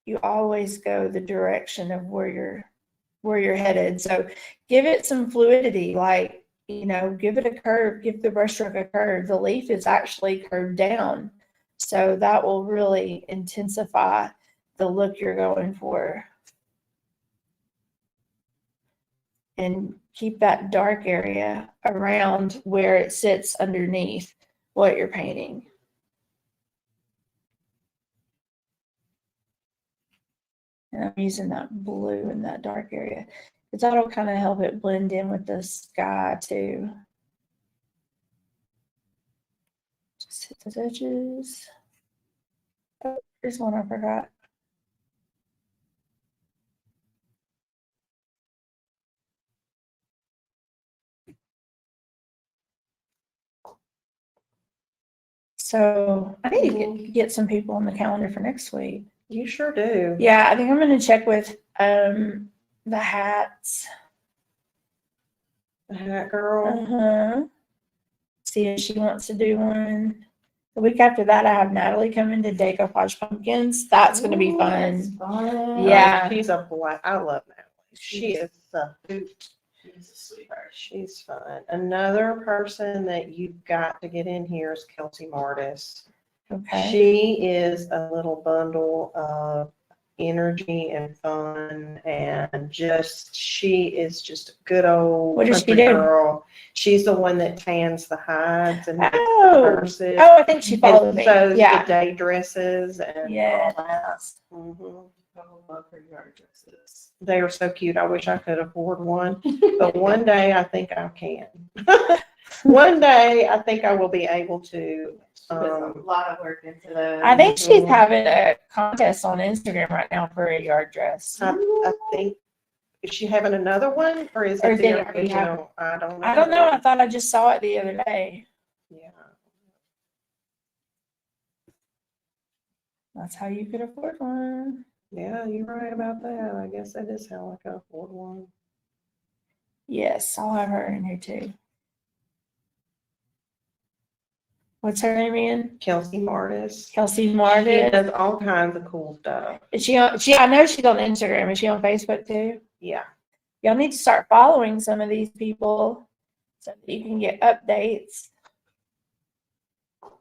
You always go the direction of where you're headed. So give it some fluidity, like, give it a curve, give the brushstroke a curve. The leaf is actually curved down. So that will really intensify the look you're going for. And keep that dark area around where it sits underneath what you're painting. And I'm using that blue in that dark area. Because that'll kind of help it blend in with the sky too. Just hit those edges. Oh, here's one I forgot. So I need to get some people on the calendar for next week. You sure do. Yeah, I think I'm going to check with the hats. The hat girl. Uh-huh. See if she wants to do one. The week after that, I have Natalie coming to decoupage pumpkins. That's going to be fun. Fun. Yeah. She's a black. I love Natalie. She is the hoot. She's a sweetheart. She's fun. Another person that you've got to get in here is Kelsey Martis. Okay. She is a little bundle of energy and fun, and she is just a good old What does she country do? girl. She's the one that tans the hides and makes the Oh, purses. I think she followed And me. sews Yeah. the day dresses and Yes. all that. Mhm. I love her yard dresses. They are so cute. I wish I could afford one, but one day I think I can. One day I think I will be able to. She puts a lot of work into those. I think she's having a contest on Instagram right now for a yard dress. I think, is she having another one or is Or it did the it already happen? original? I don't know. I don't know. I thought I just saw it the other day. Yeah. That's how you could afford one. Yeah, you're right about that. I guess that is how I can afford one. Yes, I'll have her in here too. What's her name again? Kelsey Martis. Kelsey She Martin. does all kinds of cool stuff. Is she on? I know she's on Instagram. Is she on Facebook too? Yeah. Y'all need to start following some of these people so that you can get updates.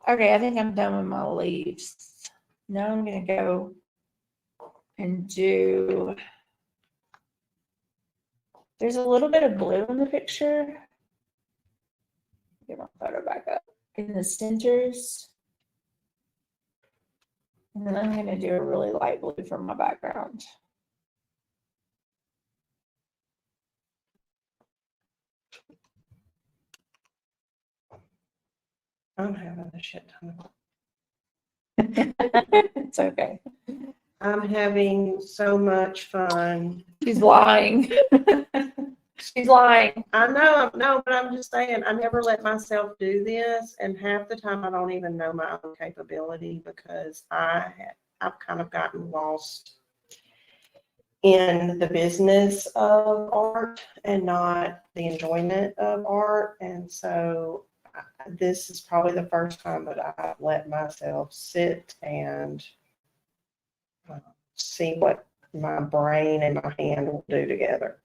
Okay, I think I'm done with my leaves. Now I'm gonna go and do. There's a little bit of blue in the picture. Get my photo back up. In the centers. And then I'm gonna do a really light blue for my background. I'm having a shit ton of It's okay. I'm having so much fun. She's lying. She's lying. I know, no, but I'm just saying, I never let myself do this, and half the time I don't even know my own capability because I've kind of gotten lost in the business of art and not the enjoyment of art. And so this is probably the first time that I've let myself sit and see what my brain and my hand will do together.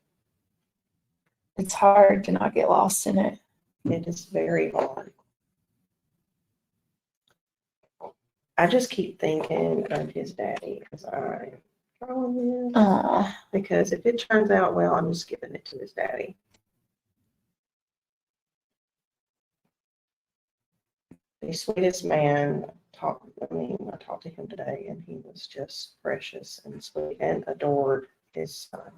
It's hard to not get lost in it. It is very hard. I just keep thinking of his daddy as I drawing this. Aw. Because if it turns out well, I'm just giving it to his daddy. The sweetest man. I talked to him today, and he was just precious and sweet and adored his son.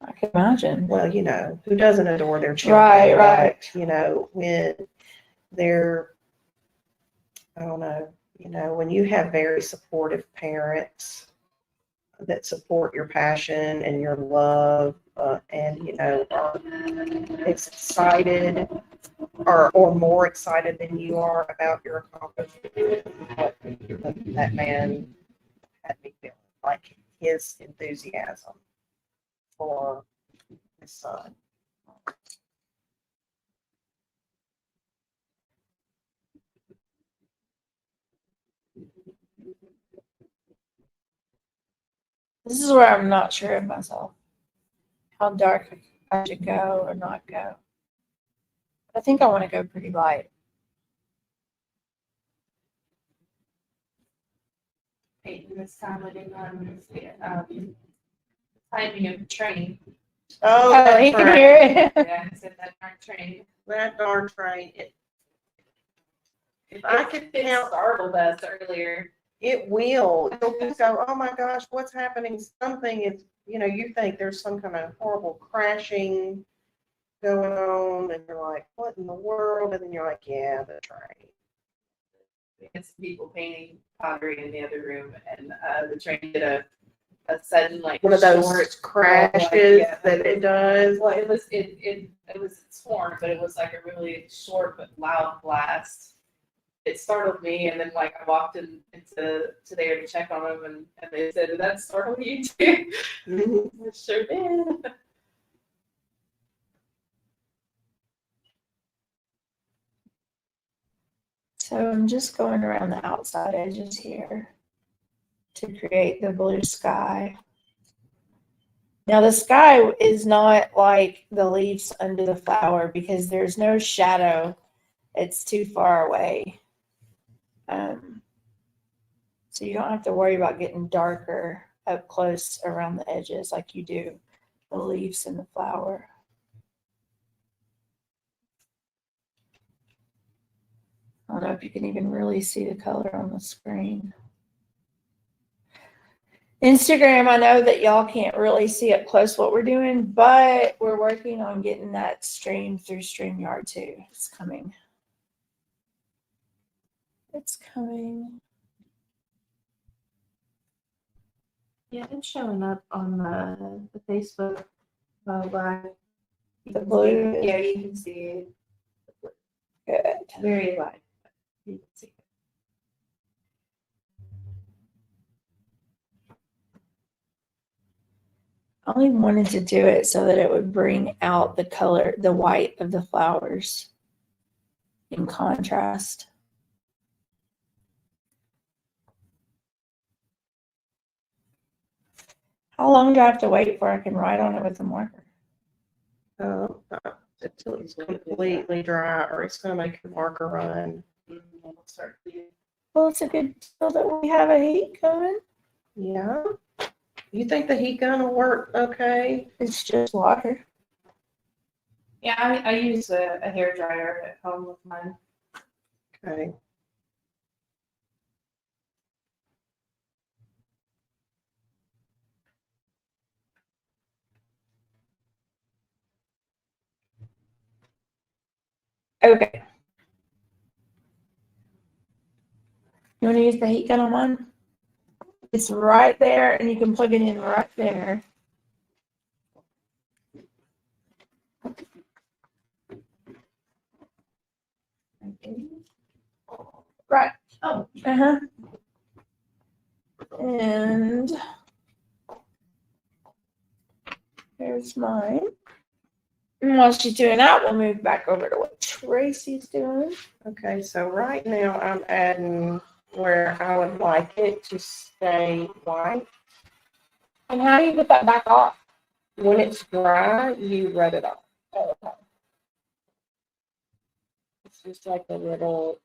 I can imagine. Well, you know, who doesn't adore their children? Right, right. But, you know, when they're, I don't know, you know, when you have very supportive parents that support your passion and your love, and, you know, are excited or more excited than you are about your accomplishment, what that man had me feeling, like his enthusiasm for his son. This is where I'm not sure of myself. How dark I should go or not go. I think I want to go pretty light. Painting this time I didn't timing of the train. Oh, Oh, that's you can right. hear it. Yeah, I said that darn train. That darn train. If I could It count, startled us earlier. It will. You'll just go, oh my gosh, what's happening? Something is, you think there's some kind of horrible crashing going on, and you're like, what in the world? And then you're like, yeah, the train. It's people painting pottery in the other room, and the train did a sudden like One of those short crashes yeah. that it does. Well, it was torn, but it was like a really short but loud blast. It startled me, and then like I walked into there to check on them, and they said, "Did that startle you too?" It sure did. So I'm just going around the outside edges here to create the blue sky. Now the sky is not like the leaves under the flower because there's no shadow. It's too far away. So you don't have to worry about getting darker up close around the edges like you do the leaves and the flower. I don't know if you can even really see the color on the screen. Instagram, I know that y'all can't really see up close what we're doing, but we're working on getting that streamed through StreamYard too. It's coming. It's coming. Yeah, it's showing up on the Facebook live. The blue. Yeah, you can see it. Good. Very live. You can see it. I only wanted to do it so that it would bring out the color, the white of the flowers in contrast. How long do I have to wait before I can write on it with a marker? Until it's completely dry, or it's going to make your marker run. It'll start bleeding. Well, it's a good deal that we have a heat gun. Yeah. You think the heat gun will work okay? It's just water. Yeah, I use a hair dryer at home with mine. Okay. Okay. You want to use the heat gun on mine? It's right there, and you can plug it in right there. Right. Oh. Uh-huh. And here's mine. And while she's doing that, we'll move back over to what Tracy's doing. Okay, so right now I'm adding where I would like it to stay white. And how do you get that back off? When it's dry, you rub it off. Oh, okay. It's just like a little,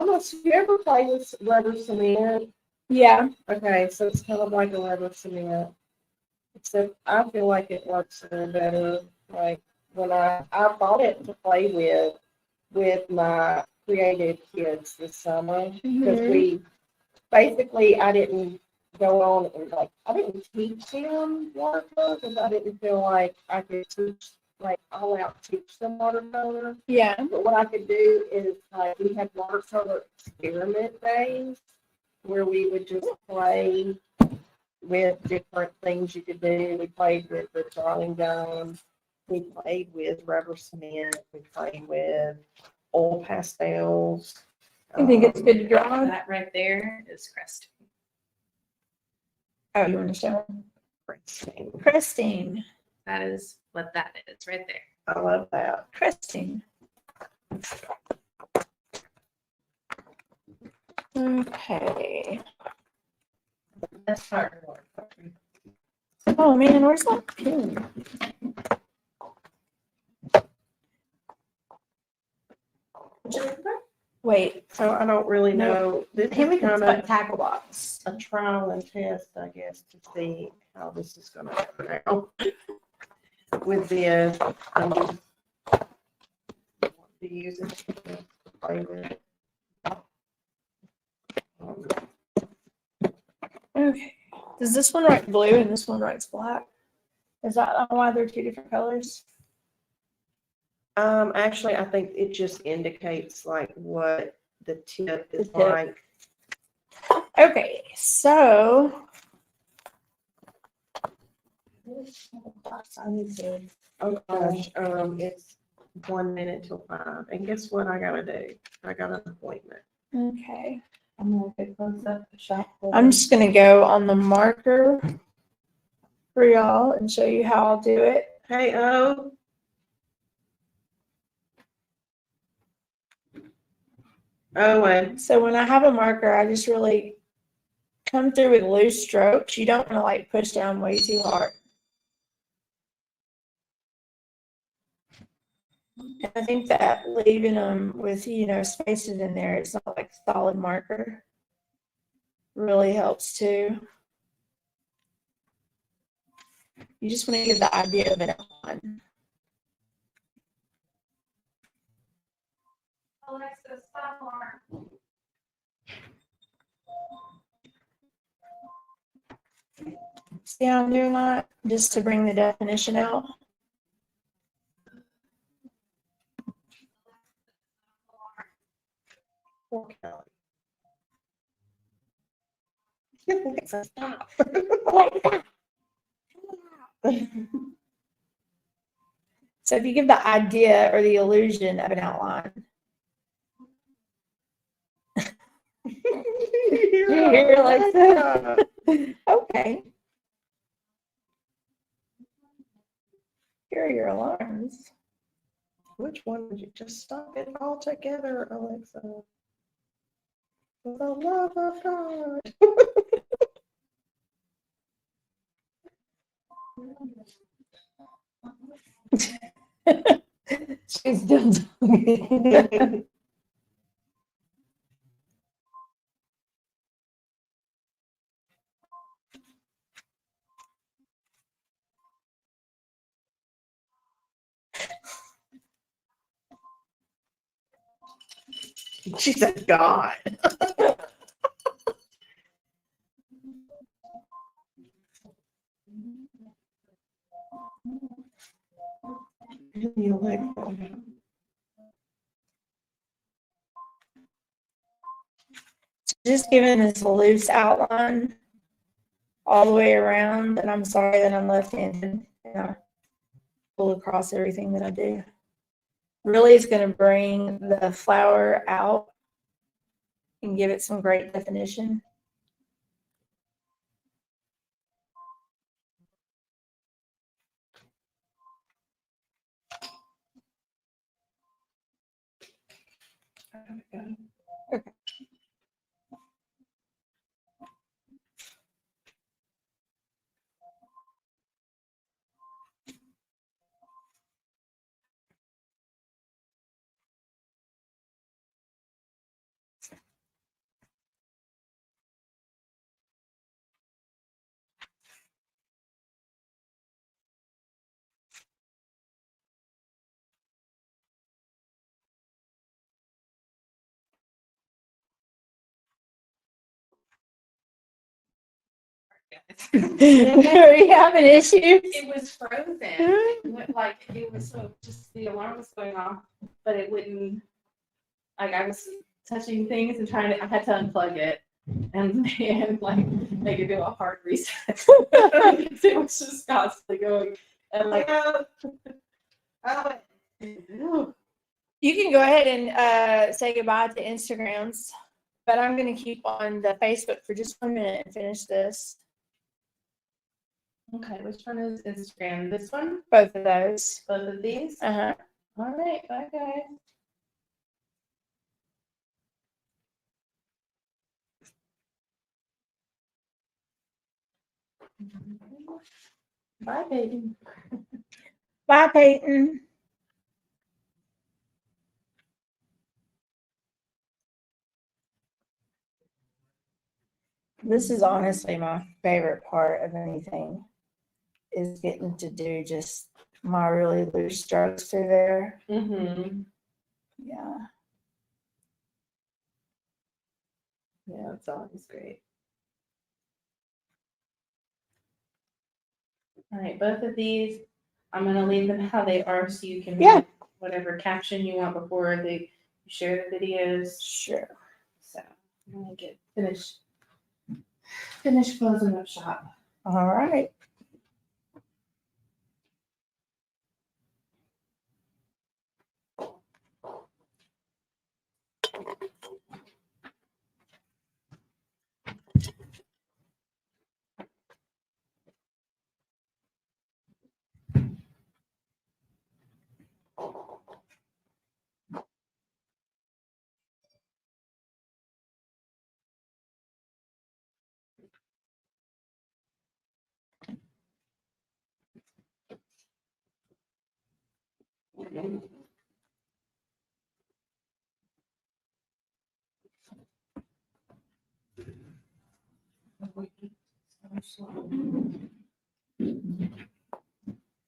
almost, you ever play with rubber cement? Yeah. Okay, so it's kind of like a rubber cement. Except I feel like it works better. Like when I bought it to play with my creative kids this summer, because I didn't go on and I didn't teach them watercolor because I didn't feel like I could all out teach them watercolor. Yeah. But what I could do is we had watercolor experiment days where we would just play with different things you could do. We played with the drawing gun. We played with rubber cement. We played with oil pastels. You think it's good to draw? That right there is cresting. Oh, you understand? Cresting. Cresting. That is what that is right there. I love that. Cresting. Okay. That's hard work. Oh man, where's that pin? Wait. So I don't really know. This is Him kind and of tackle box. a trial and test, I guess, to see how this is going to turn out. With this, to use it to play with. Okay. Does this one write blue and this one writes black? Is that why they're two different colors? Actually, I think it just indicates like what the tip is The tip. like. Okay, so I need to, oh gosh, it's 1 minute till 5. And guess what I gotta do? I got an appointment. okay. I'm gonna get close up the shop. I'm just gonna go on the marker for y'all and show you how I'll do it. Hey, oh. Owen. So when I have a marker, I just really come through with loose strokes. You don't want to like push down way too hard. And I think that leaving them with, spaces in there, it's not like a solid marker, really helps too. You just want to give the idea of an outline. Alexa, stop alarm. See how I'm doing that? Just to bring the definition out. Stop. So if you give the idea or the illusion of an outline. You're like that. Okay. Here are your alarms. Which one would you just stop it all together, Alexa? For the love of God. She's still talking. She said, God. Just giving this loose outline all the way around, and I'm sorry that I'm left-handed and I pull across everything that I do. Really is going to bring the flower out and give it some great definition. Okay. Are you having issues? It was frozen. It was so just the alarm was going off, but it wouldn't. Like I was touching things and I had to unplug it and make it do a hard reset. It was just constantly going. And You can go ahead and say goodbye to Instagrams, but I'm going to keep on the Facebook for just 1 minute and finish this. Okay, which one is Instagram? This one? Both of those. Both of these? Uh-huh. All right, bye guys. Bye, baby. Bye, Peyton. This is honestly my favorite part of anything, is getting to do just my really loose strokes through there. Mm-hmm. Yeah. Yeah, it's always great. All right, both of these, I'm gonna leave them how they are so you can Yeah. write whatever caption you want before they share the videos. Sure. So I'm gonna get finish closing up shop. All right.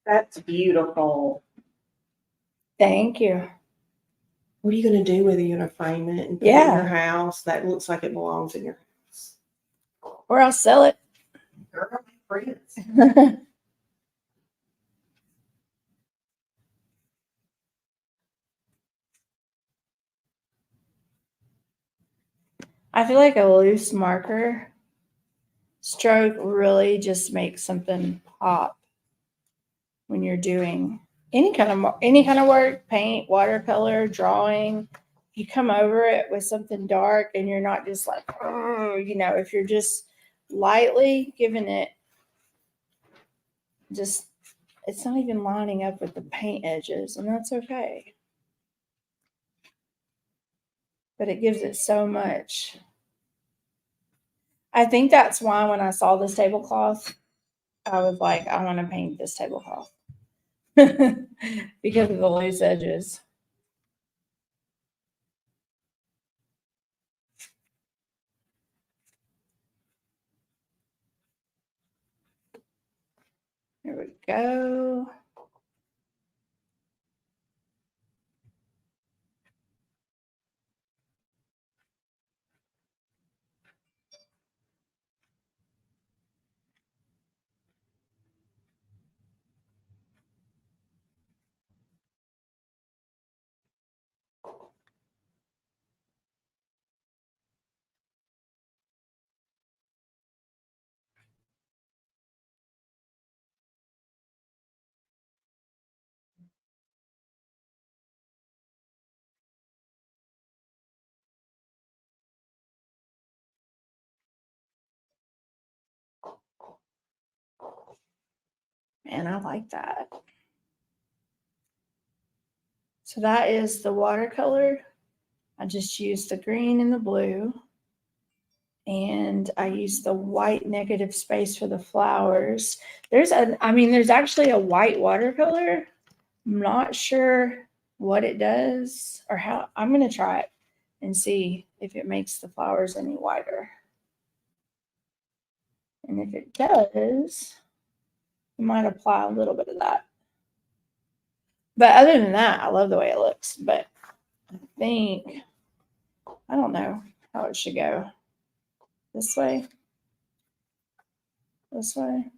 That's beautiful. Thank you. What are you going to do with it? You're going to frame it and put it in Yeah. your house? That looks like it belongs in your house. Or I'll sell it. Girl, my friends. I feel like a loose marker stroke really just makes something pop when you're doing any kind of work, paint, watercolor, drawing. You come over it with something dark and you're not just like, if you're just lightly giving it just, it's not even lining up with the paint edges, and that's okay. But it gives it so much. I think that's why when I saw this tablecloth, I was like, I want to paint this tablecloth because of the loose edges. There we go. Man, I like that. So that is the watercolor. I just used the green and the blue. And I used the white negative space for the flowers. There's actually a white watercolor. I'm not sure what it does or how. I'm going to try it and see if it makes the flowers any whiter. And if it does, you might apply a little bit of that. But other than that, I love the way it looks. But I don't know how it should go. This way? This way?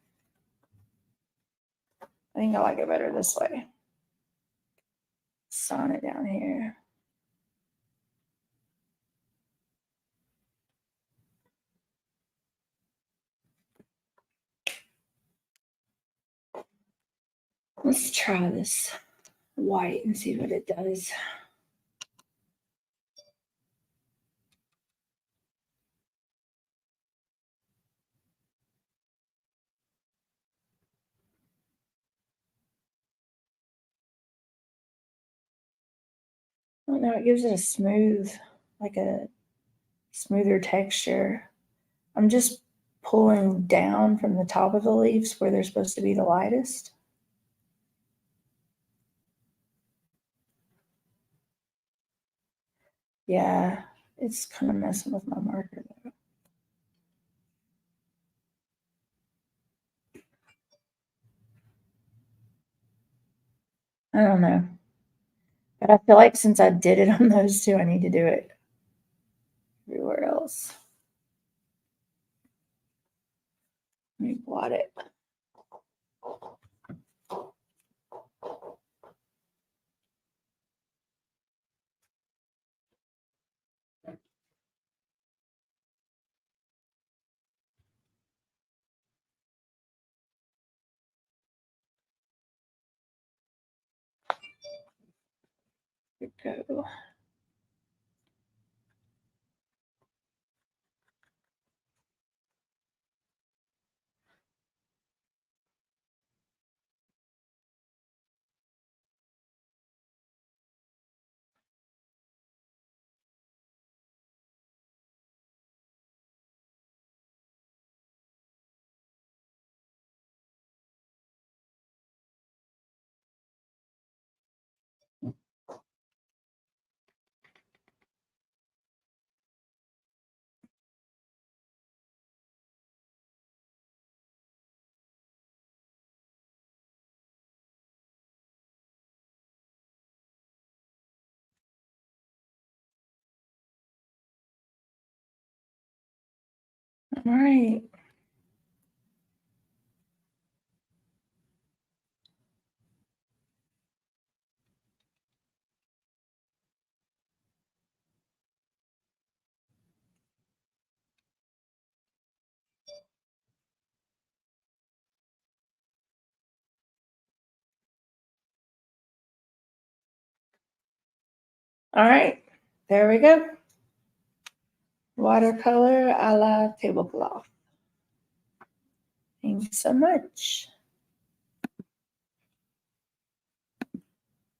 I think I like it better this way. Sign it down here. Let's try this white and see what it does. I don't know, it gives it a smoother texture. I'm just pulling down from the top of the leaves where they're supposed to be the lightest. Yeah, it's kind of messing with my marker though. I don't know. But I feel like since I did it on those two, I need to do it everywhere else. blot it. Here we go. All right. All right, there we go. Watercolor a la tablecloth. Thanks so much.